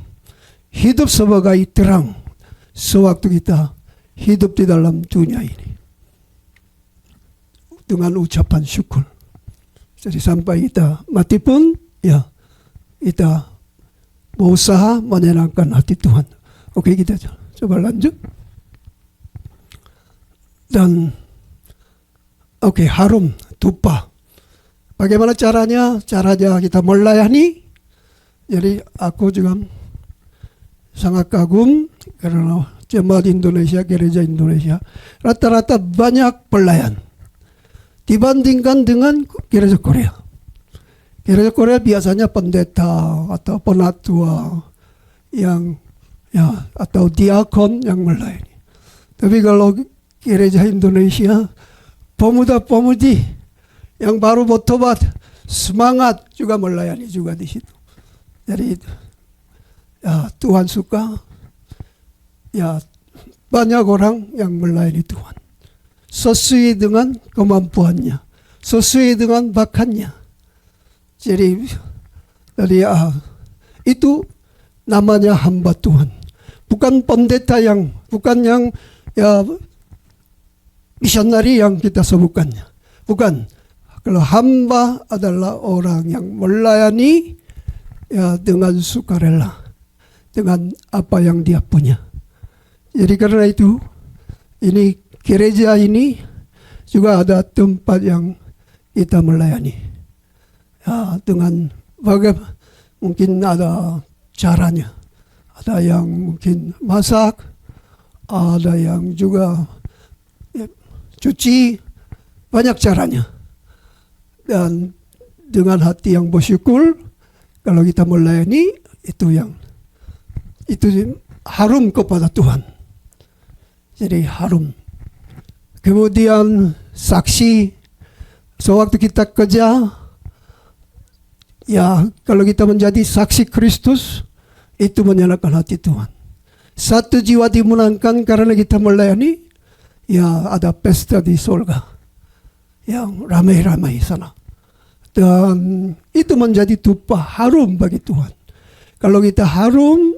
Speaker 3: hidup sebagai terang sewaktu kita hidup di dalam dunia ini dengan ucapan syukur. Jadi sampai kita mati pun, ya, kita berusaha menyenangkan hati Tuhan. Oke, kita coba lanjut. Dan oke, harum, tupa. Bagaimana caranya? Caranya kita melayani. Jadi aku juga sangat kagum karena jemaat Indonesia, gereja Indonesia rata-rata banyak pelayan dibandingkan dengan gereja Korea. Gereja Korea biasanya pendeta atau penatua yang atau diakon yang melayani. Tapi kalau gereja Indonesia, pemuda-pemudi yang baru bertobat semangat juga melayani juga di situ. Jadi ya, Tuhan suka. Ya, banyak orang yang melayani Tuhan sesuai dengan kemampuannya, sesuai dengan bakatnya. Jadi itu namanya hamba Tuhan, bukan pendeta bukan yang ya misionari yang kita sebutkannya, bukan. Kalau hamba adalah orang yang melayani ya dengan sukarela, dengan apa yang dia punya. Jadi karena itu, ini gereja ini juga ada tempat yang kita melayani. Ya, dengan bagaimana mungkin ada caranya. Ada yang mungkin masak, ada yang juga ya, cuci, banyak caranya. Dan dengan hati yang bersyukur, kalau kita melayani, itu harum kepada Tuhan. Jadi harum. Kemudian saksi, sewaktu kita kerja, ya kalau kita menjadi saksi Kristus, itu menyenangkan hati Tuhan. Satu jiwa dimenangkan karena kita melayani, ya ada pesta di surga yang ramai-ramai sana. Dan itu menjadi tumpah harum bagi Tuhan. Kalau kita harum,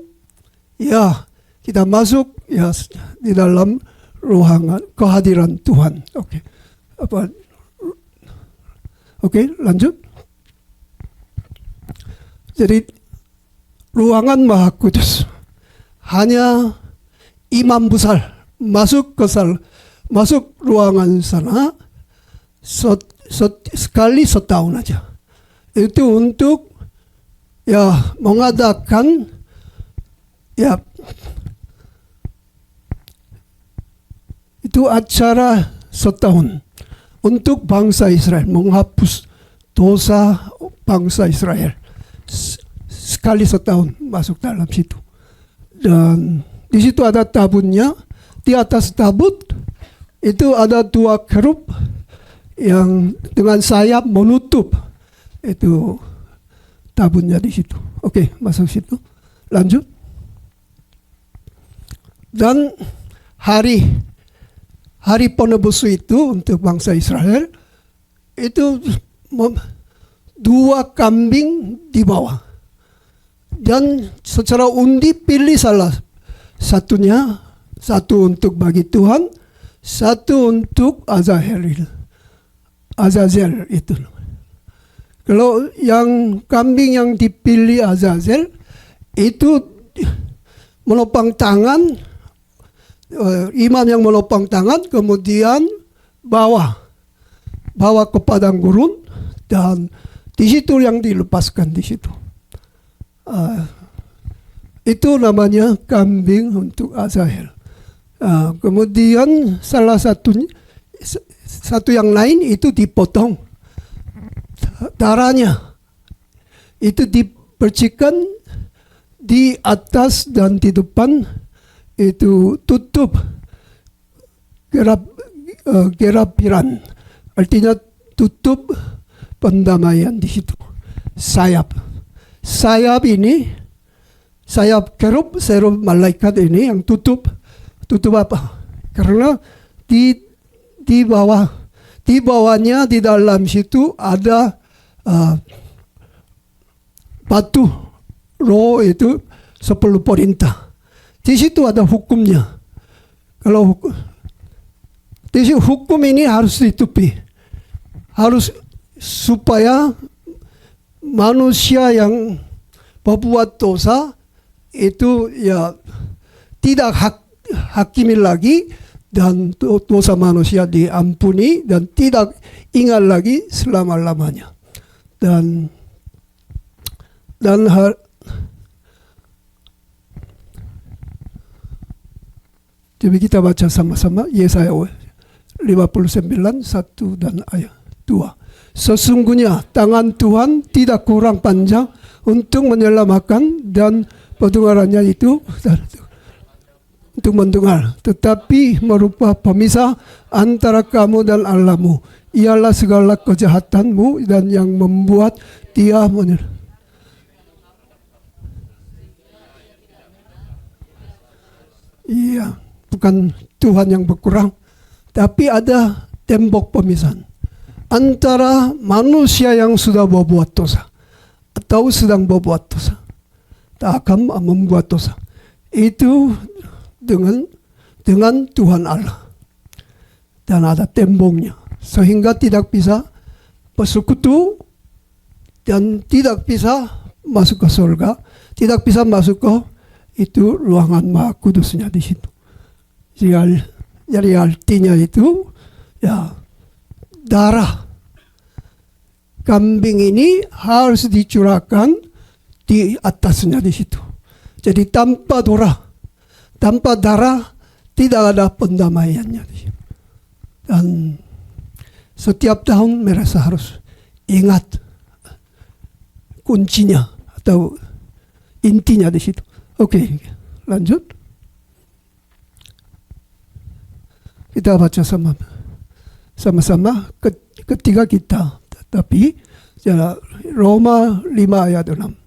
Speaker 3: ya kita masuk ya di dalam ruangan kehadiran Tuhan. Oke. apa? Oke, lanjut. Jadi ruangan Maha Kudus hanya imam besar masuk ruangan sana sekali setahun aja. Itu untuk ya mengadakan ya itu acara setahun untuk bangsa Israel, menghapus dosa bangsa Israel. Sekali setahun masuk dalam situ. Dan di situ ada tabutnya. Di atas tabut itu ada 2 kerub yang dengan sayap menutup itu tabutnya di situ. Oke, masuk situ. Lanjut. Dan hari penebus itu untuk bangsa Israel itu 2 kambing dibawa. Dan secara undi pilih salah satunya, satu untuk bagi Tuhan, satu untuk Azazel itu. Kalau yang kambing yang dipilih Azazel itu melopang tangan, imam yang melopang tangan, kemudian bawa ke padang gurun, dan di situ yang dilepaskan di situ. Itu namanya kambing untuk Azazel. Kemudian salah satu yang lain itu dipotong. Darahnya itu dipercikan di atas dan di depan, itu tutup gerapiran. Artinya tutup pendamaian di situ. Sayap ini, sayap kerub malaikat ini yang tutup apa? Karena di bawahnya di dalam situ ada batu roh itu 10 perintah. Di situ ada hukumnya. Kalau di situ hukum ini harus ditutupi, harus supaya manusia yang berbuat dosa itu ya tidak hakimi lagi, dan dosa manusia diampuni dan tidak ingat lagi selama-lamanya. Dan jadi kita baca sama-sama Yesaya 59 1 dan ayat 2. Sesungguhnya tangan Tuhan tidak kurang panjang untuk menyelamatkan, dan pendengarannya itu untuk mendengar, tetapi merupa pemisah antara kamu dan Allahmu. Ialah segala kejahatanmu dan yang membuat dia Iya, bukan Tuhan yang berkurang, tapi ada tembok pemisahan antara manusia yang sudah berbuat dosa atau sedang berbuat dosa, tak akan membuat dosa, itu dengan Tuhan Allah. Dan ada temboknya, sehingga tidak bisa bersekutu dan tidak bisa masuk ke surga, tidak bisa masuk ke itu ruangan Maha Kudusnya di situ. Jadi artinya itu ya darah kambing ini harus dicurahkan di atasnya di situ. Jadi tanpa darah tidak ada pendamaiannya di situ. Dan setiap tahun merasa harus ingat kuncinya atau intinya di situ. Oke, lanjut. Kita baca sama-sama ketiga kita. Tapi Roma 5 ayat 6.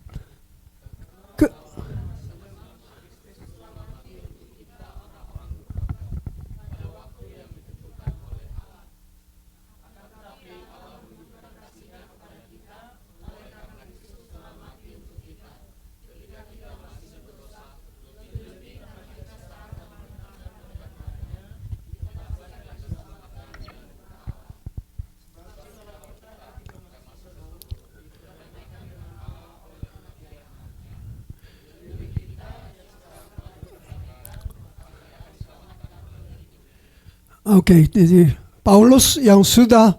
Speaker 3: Oke, jadi Paulus yang sudah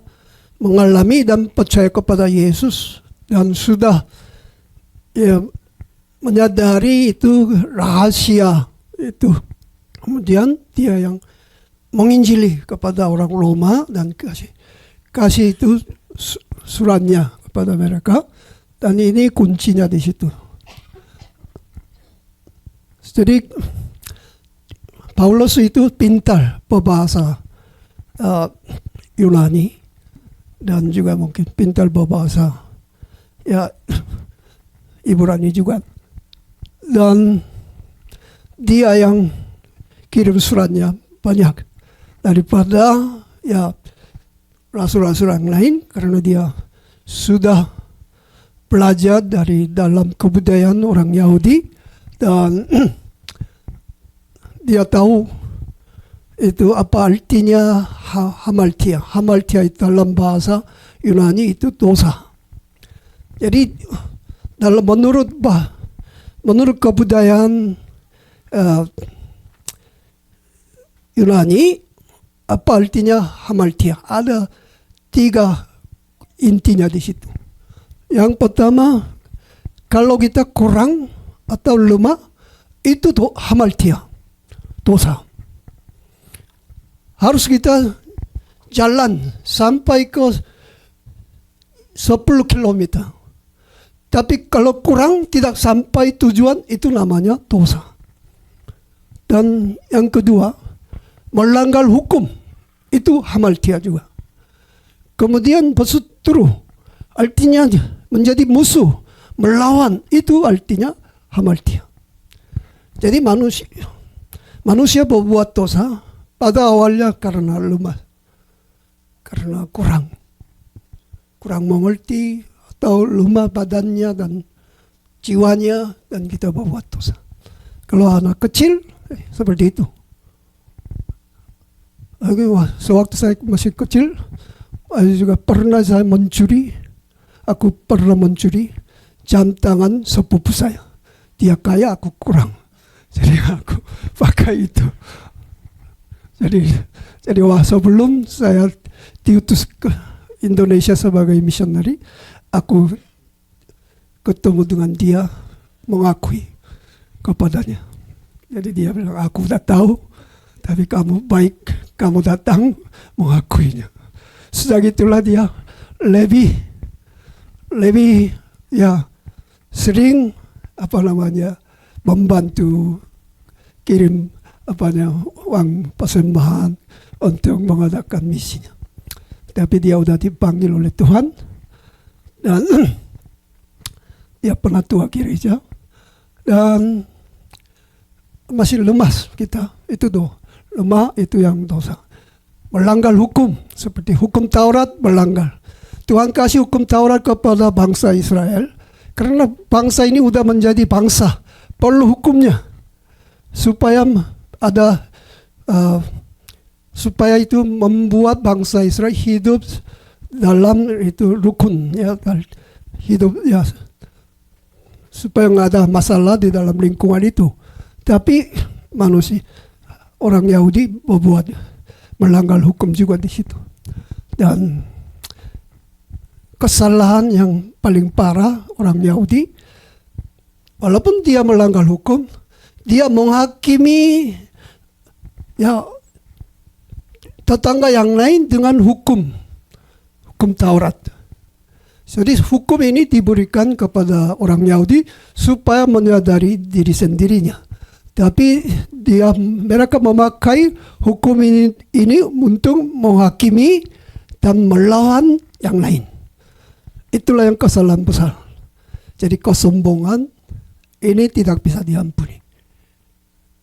Speaker 3: mengalami dan percaya kepada Yesus dan sudah ya, menyadari itu rahasia itu. Kemudian dia yang menginjili kepada orang Roma dan kasih itu suratnya kepada mereka, dan ini kuncinya di situ. Jadi Paulus itu pintar berbahasa Yunani dan juga mungkin pintar berbahasa ya Ibrani juga, dan dia yang kirim suratnya banyak daripada ya rasul-rasul yang lain, karena dia sudah belajar dari dalam kebudayaan orang Yahudi dan dia tahu itu apa artinya hamartia. Hamartia itu dalam bahasa Yunani itu dosa. Jadi dalam menurut kebudayaan Yunani, apa artinya hamartia? Ada 3 intinya di situ. Yang pertama, kalau kita kurang atau lemah, itu hamartia, dosa. Harus kita jalan sampai ke 10 km. Tapi kalau kurang tidak sampai tujuan, itu namanya dosa. Dan yang kedua, melanggar hukum, itu hamartia juga. Kemudian berseteru, artinya menjadi musuh, melawan, itu artinya hamartia. Jadi manusia berbuat dosa pada awalnya karena lemah, karena kurang mengerti atau lemah badannya dan jiwanya, dan kita berbuat dosa. Kalau anak kecil seperti itu. Sewaktu saya masih kecil, juga pernah saya mencuri. Aku pernah mencuri jam tangan sepupu saya. Dia kaya, aku kurang. Jadi aku pakai itu. Jadi sebelum saya diutus ke Indonesia sebagai misionari, aku ketemu dengan dia, mengakui kepadanya. Jadi dia bilang, aku sudah tahu, tapi kamu baik, kamu datang mengakuinya. Sejak itulah dia lebih ya sering membantu kirim uang persembahan untuk mengadakan misinya. Tapi dia sudah dipanggil oleh Tuhan dan dia penatua gereja dan masih lemas kita. Itu lemah, itu yang dosa. Melanggar hukum, seperti hukum Taurat melanggar. Tuhan kasih hukum Taurat kepada bangsa Israel karena bangsa ini sudah menjadi bangsa, perlu hukumnya supaya supaya itu membuat bangsa Israel hidup dalam itu rukun, ya, hidup ya, supaya nggak ada masalah di dalam lingkungan itu. Tapi manusia orang Yahudi melanggar hukum juga di situ. Dan kesalahan yang paling parah orang Yahudi, walaupun dia melanggar hukum, dia menghakimi ya tetangga yang lain dengan hukum Taurat. Jadi hukum ini diberikan kepada orang Yahudi supaya menyadari diri sendirinya. Tapi mereka memakai hukum ini untuk menghakimi dan melawan yang lain. Itulah yang kesalahan besar. Jadi kesombongan ini tidak bisa diampuni.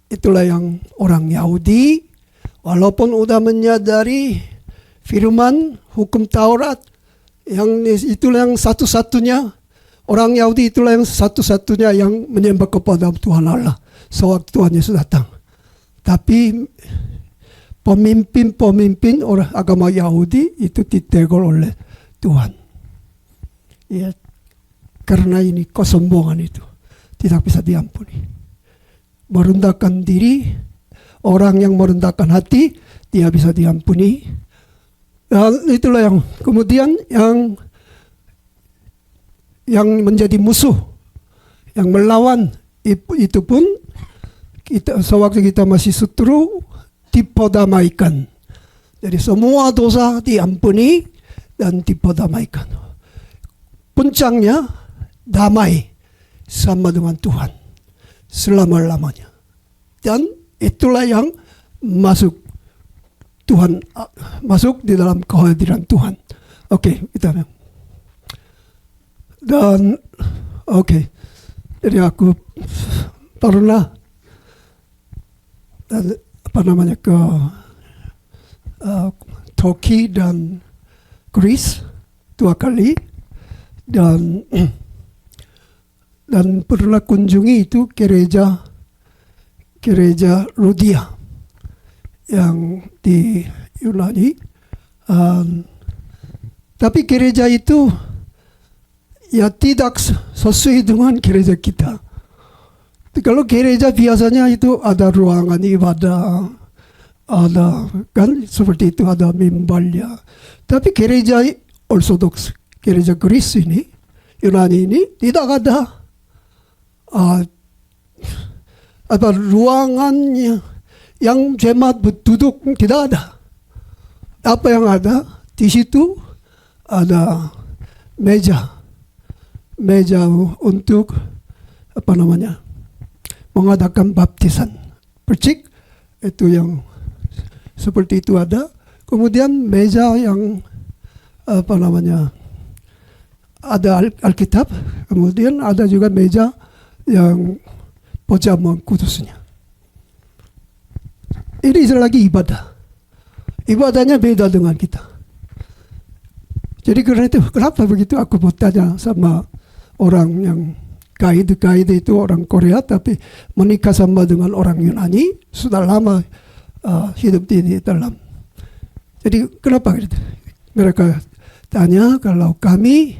Speaker 3: Itulah yang orang Yahudi, walaupun sudah menyadari firman hukum Taurat, itulah yang satu-satunya, orang Yahudi itulah yang satu-satunya yang menyembah kepada Tuhan Allah sewaktu Tuhan Yesus datang. Tapi pemimpin orang agama Yahudi itu ditegur oleh Tuhan. Ya, karena ini kesombongan itu tidak bisa diampuni. Merendahkan diri, orang yang merendahkan hati dia bisa diampuni. Dan itulah yang kemudian yang menjadi musuh, yang melawan itu pun kita sewaktu kita masih seteru diperdamaikan. Jadi semua dosa diampuni dan diperdamaikan. Puncaknya damai sama dengan Tuhan selama-lamanya. Dan itulah yang masuk di dalam kehadiran Tuhan. Oke, kita dan jadi aku pernah ke Turki dan Greece 2 kali dan pernah kunjungi itu gereja Rudia yang di Yunani. Tapi gereja itu ya tidak sesuai dengan gereja kita. Kalau gereja biasanya itu ada ruangan ibadah, ada kan seperti itu, ada mimbarnya. Tapi gereja Ortodoks, gereja Greece ini, Yunani ini tidak ada ruangannya yang jemaat duduk, tidak ada. Apa yang ada di situ ada meja untuk mengadakan baptisan, percik itu yang seperti itu ada. Kemudian meja yang ada Alkitab, kemudian ada juga meja yang perjamuan kudusnya. Ini lagi ibadah. Ibadahnya beda dengan kita. Jadi karena itu, kenapa begitu? Aku bertanya sama orang yang guide itu orang Korea, tapi menikah sama dengan orang Yunani, sudah lama hidup di dalam. Jadi kenapa gitu? Mereka tanya kalau kami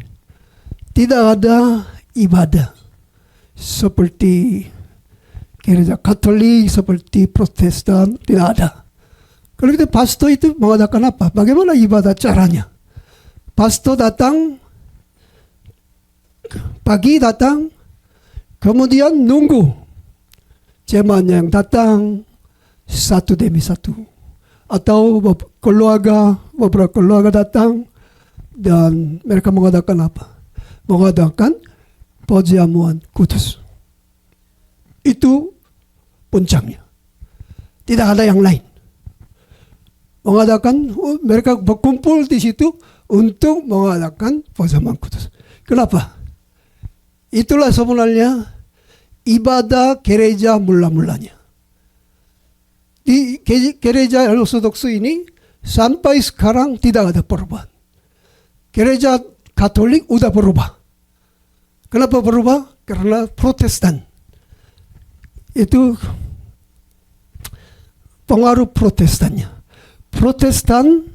Speaker 3: tidak ada ibadah seperti gereja Katolik, seperti Protestan, tidak ada. Kalau kita pastor itu mengadakan apa? Bagaimana ibadah caranya? Pastor datang, pagi datang, kemudian nunggu jemaat yang datang satu demi satu. Atau beberapa keluarga datang dan mereka mengadakan apa? Mengadakan perjamuan kudus. Itu puncaknya. Tidak ada yang lain. Mengadakan, mereka berkumpul di situ untuk mengadakan perjamuan kudus. Kenapa? Itulah sebenarnya ibadah gereja mula-mulanya. Di gereja Ortodoks ini sampai sekarang tidak ada perubahan. Gereja Katolik udah berubah. Kenapa berubah? Karena Protestan. Itu pengaruh Protestannya. Protestan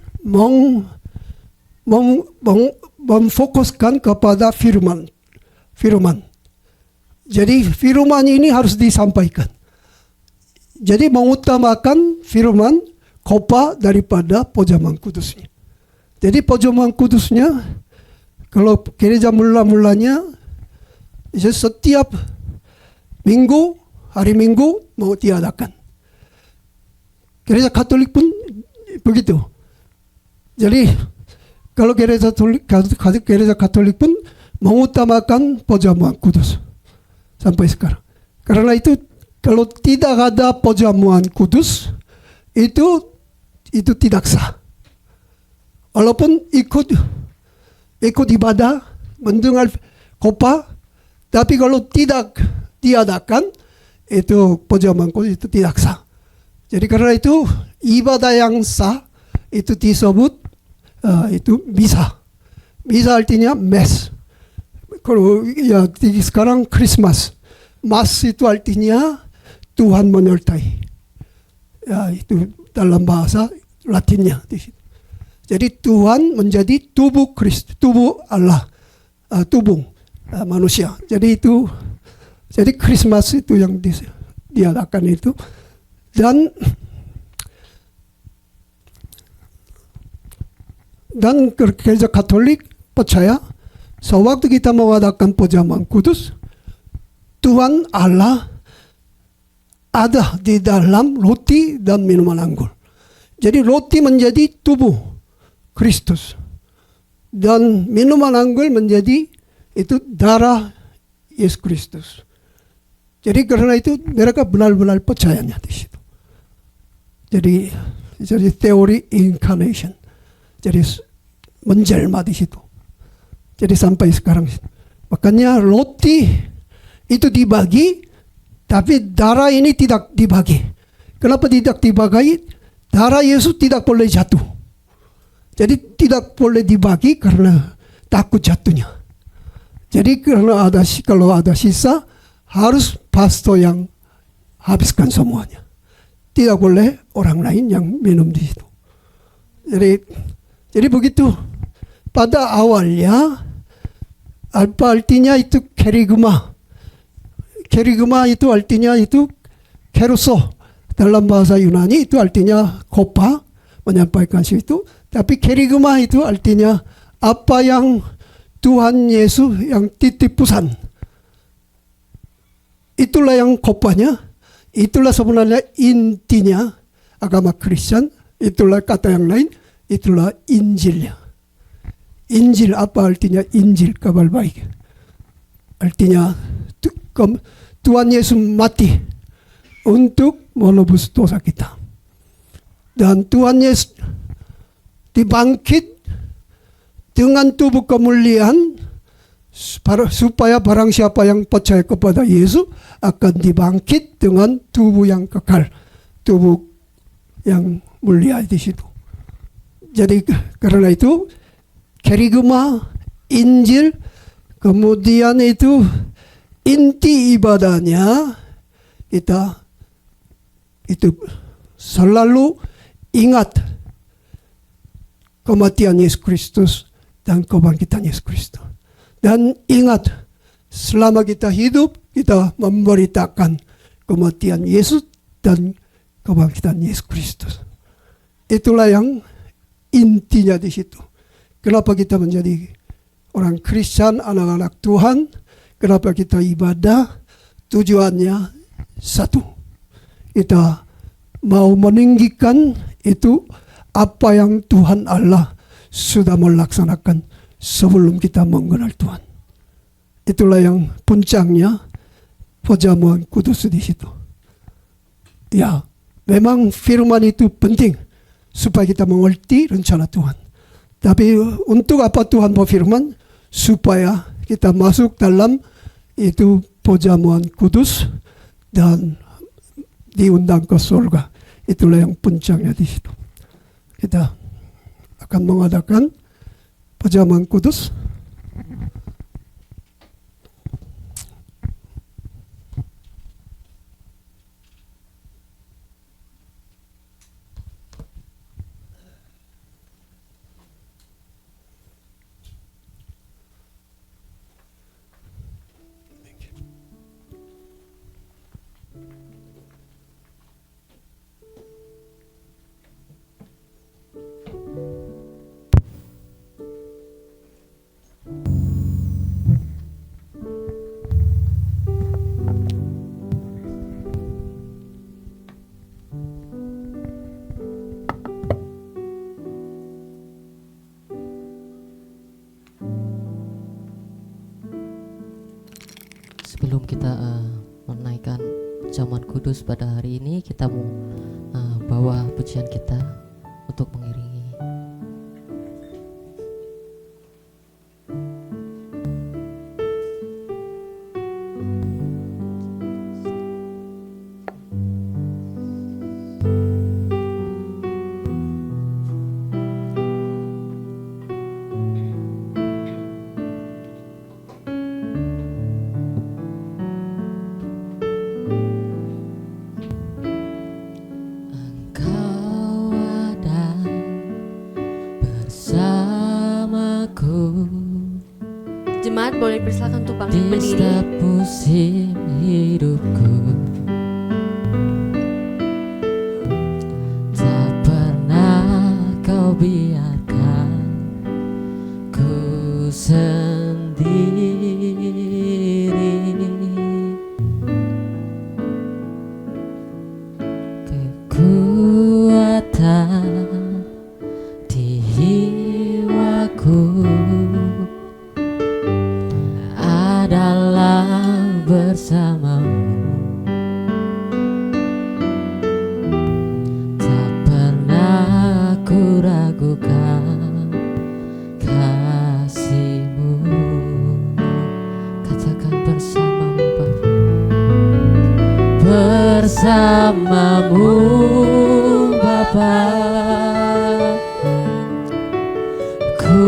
Speaker 3: memfokuskan kepada firman. Jadi firman ini harus disampaikan. Jadi mengutamakan firman khotbah daripada perjamuan kudusnya. Jadi perjamuan kudusnya kalau gereja mula-mulanya setiap minggu, hari Minggu mau diadakan. Gereja Katolik pun begitu. Jadi kalau gereja Katolik pun mengutamakan perjamuan kudus sampai sekarang. Karena itu kalau tidak ada perjamuan kudus itu tidak sah. Walaupun ikut ibadah, mendengar khotbah, tapi kalau tidak diadakan itu perjamuan kudus itu tidak sah. Jadi karena itu ibadah yang sah itu disebut itu misa. Misa artinya mass. Kalau ya sekarang Christmas, mass itu artinya Tuhan menyertai. Ya itu dalam bahasa Latinnya. Jadi Tuhan menjadi tubuh Kristus, tubuh Allah, tubuh manusia. Jadi Christmas itu yang diadakan itu. Dan dan gereja Katolik percaya sewaktu kita mengadakan perjamuan kudus, Tuhan Allah ada di dalam roti dan minuman anggur. Jadi roti menjadi tubuh Kristus dan minuman anggur menjadi itu darah Yesus Kristus. Jadi karena itu mereka benar-benar percayanya di situ. Jadi teori incarnation. Jadi menjelma di situ. Jadi sampai sekarang. Makanya roti itu dibagi, tapi darah ini tidak dibagi. Kenapa tidak dibagi? Darah Yesus tidak boleh jatuh. Jadi tidak boleh dibagi karena takut jatuhnya. Jadi karena kalau ada sisa, harus pastor yang habiskan semuanya. Tidak boleh orang lain yang minum di situ. Jadi begitu. Pada awalnya, apa artinya itu kerigma. Kerigma itu artinya itu keruso. Dalam bahasa Yunani itu artinya kopa, menyampaikan situ. Tapi kerigma itu artinya apa yang Tuhan Yesus yang titip pesan. Itulah yang kopanya. Itulah sebenarnya intinya agama Kristen. Itulah kata yang lain. Itulah Injilnya. Injil apa artinya? Injil kabar baik. Artinya Tuhan Yesus mati untuk menebus dosa kita. Dan Tuhan Yesus dibangkit dengan tubuh kemuliaan supaya barang siapa yang percaya kepada Yesus akan dibangkit dengan tubuh yang kekal, tubuh yang mulia di situ. Jadi karena itu kerigma, Injil, kemudian itu inti ibadahnya kita itu selalu ingat kematian Yesus Kristus dan kebangkitan Yesus Kristus. Dan ingat, selama kita hidup, kita memberitakan kematian Yesus dan kebangkitan Yesus Kristus. Itulah yang intinya di situ. Kenapa kita menjadi orang Kristen, anak-anak Tuhan? Kenapa kita ibadah? Tujuannya satu. Kita mau meninggikan itu apa yang Tuhan Allah sudah melaksanakan sebelum kita mengenal Tuhan. Itulah yang puncaknya perjamuan kudus di situ. Ya, memang firman itu penting supaya kita mengerti rencana Tuhan. Tapi untuk apa Tuhan berfirman? Supaya kita masuk dalam itu perjamuan kudus dan diundang ke surga. Itulah yang puncaknya di situ. Kita akan mengadakan perjamuan kudus.
Speaker 1: Sebelum kita menaikkan perjamuan kudus pada hari ini, kita mau bawa pujian kita untuk mengiringi.
Speaker 2: Jemaat boleh persilakan untuk bangkit
Speaker 1: Di
Speaker 2: berdiri.
Speaker 1: setiap musim hidupku, tak pernah kau biarkan sendiri. Kekuatan di jiwaku adalah bersamamu. Tak pernah ku ragukan kasih-Mu. Katakan bersamamu Bapa. Bersamamu Bapa, ku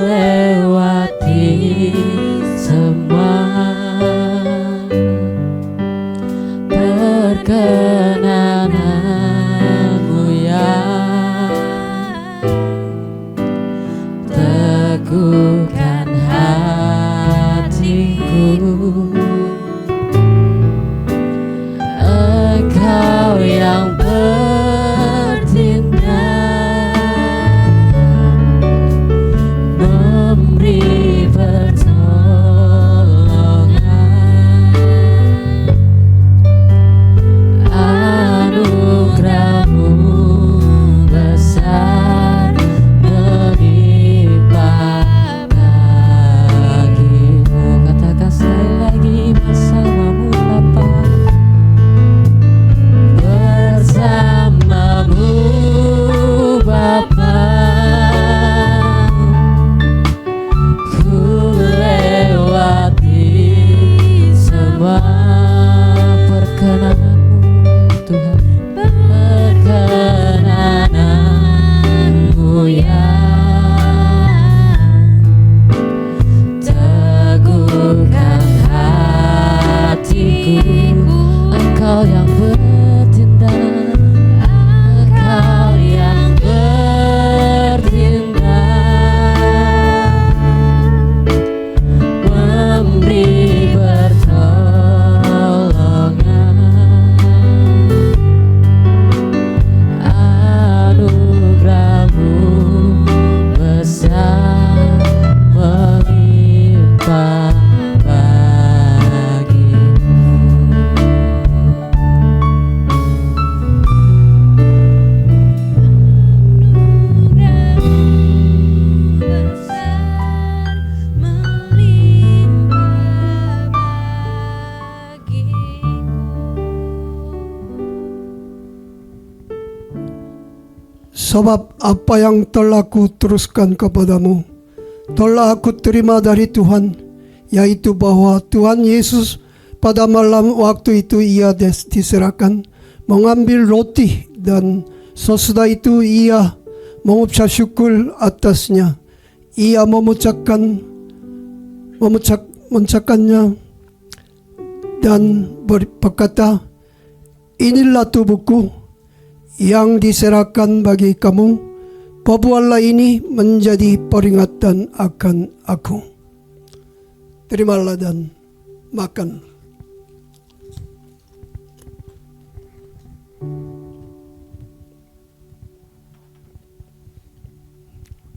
Speaker 1: lewati semua. Perkenanan-Mu ya teguhkan hatiku. Engkau yang bertindak, memberi pertolongan. Anugerah-Mu besar melimpah bagimu. Katakan sekali lagi, bersamamu Bapa. Bersamamu Bapa, ku lewati semua. Perkenanan-Mu Tuhan, perkenanan-Mu ya teguhkan hatiku. Engkau yang bertindak, Engkau yang bertindak, memberi pertolongan. Anugerah-Mu besar melimpah bagimu.
Speaker 3: Sebab apa yang telah ku teruskan kepadamu telah aku terima dari Tuhan, yaitu bahwa Tuhan Yesus pada malam waktu itu ia diserahkan, mengambil roti, dan sesudah itu ia mengucap syukur atasnya. Ia memecahkannya dan berkata, inilah tubuhku yang diserahkan bagi kamu. Perbuatlah ini menjadi peringatan akan aku. Terimalah dan makan.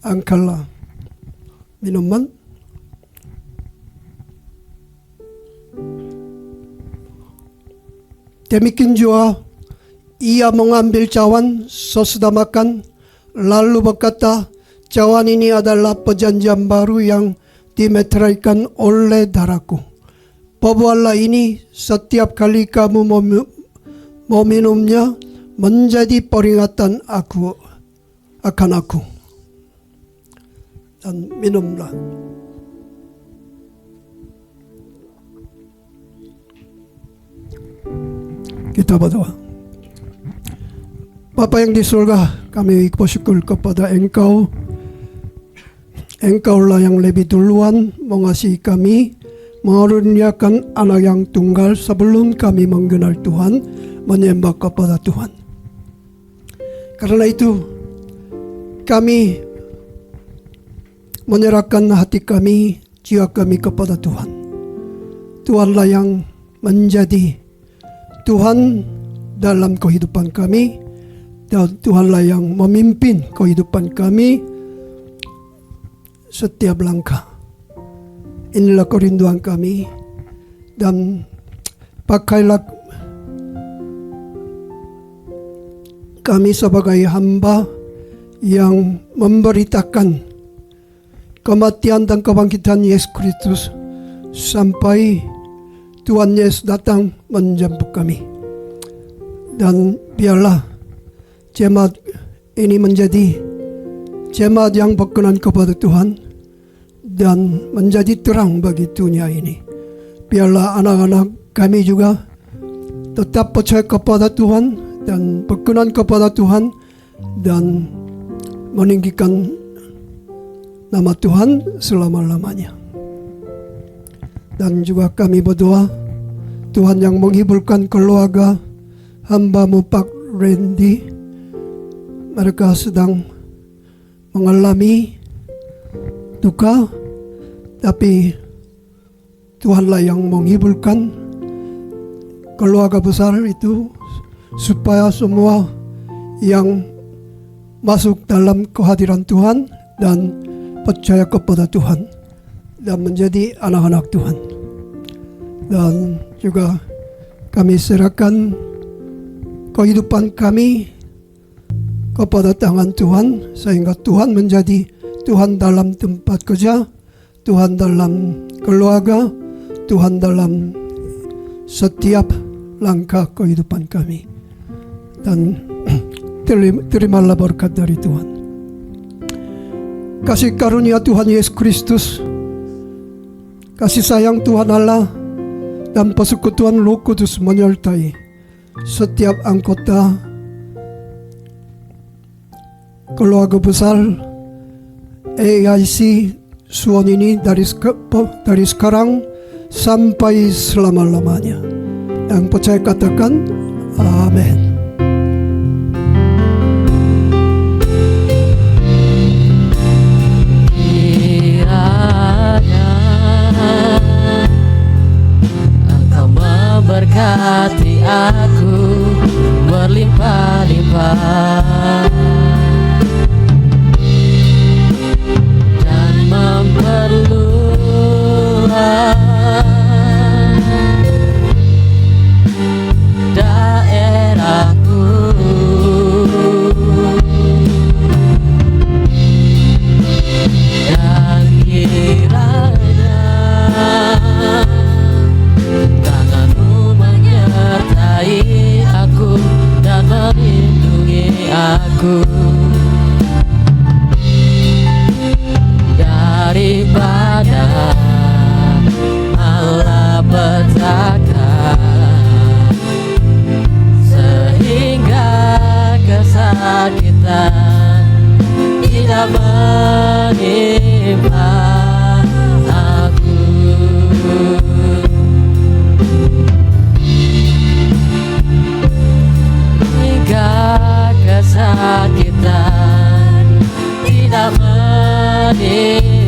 Speaker 3: Angkatlah minuman. Demikian juga ia mengambil cawan sesudah makan, lalu berkata, cawan ini adalah perjanjian baru yang dimeteraikan oleh darahku. Perbuatlah ini setiap kali kamu meminumnya menjadi peringatan akan aku. Dan minumlah. Kita berdoa. Bapa yang di surga, kami bersyukur kepada Engkau. Engkaulah yang lebih duluan mengasihi kami, mengaruniakan anak yang tunggal sebelum kami mengenal Tuhan, menyembah kepada Tuhan. Karena itu, kami menyerahkan hati kami, jiwa kami kepada Tuhan. Tuhanlah yang menjadi Tuhan dalam kehidupan kami, dan Tuhanlah yang memimpin kehidupan kami setiap langkah. inilah kerinduan kami. Dan pakailah kami sebagai hamba yang memberitakan kematian dan kebangkitan Yesus Kristus sampai Tuhan Yesus datang menjemput kami. Dan biarlah jemaat ini menjadi jemaat yang berkenan kepada Tuhan dan menjadi terang bagi dunia ini. Biarlah anak-anak kami juga tetap percaya kepada Tuhan dan berkenan kepada Tuhan dan meninggikan nama Tuhan selama-lamanya. Dan juga kami berdoa Tuhan yang menghiburkan keluarga hamba-Mu Pak Randy. Mereka sedang mengalami duka, tapi Tuhanlah yang menghiburkan keluarga besar itu supaya semua yang masuk dalam kehadiran Tuhan dan percaya kepada Tuhan dan menjadi anak-anak Tuhan. Dan juga kami serahkan kehidupan kami kepada tangan Tuhan, sehingga Tuhan menjadi Tuhan dalam tempat kerja, Tuhan dalam keluarga, Tuhan dalam setiap langkah kehidupan kami. Dan terimalah berkat dari Tuhan. Kasih karunia Tuhan Yesus Kristus, kasih sayang Tuhan Allah, dan persekutuan Roh Kudus menyertai setiap anggota keluarga besar AIC Suwon ini dari sekarang sampai selama-lamanya. Yang percaya katakan amin.
Speaker 1: Berkati aku berlimpah-limpah dan memperluas daerahku, dan kiranya aku dan melindungi aku daripada malapetaka, sehingga kesakitan tidak menimpa aku. Kesakitan tidak menimpa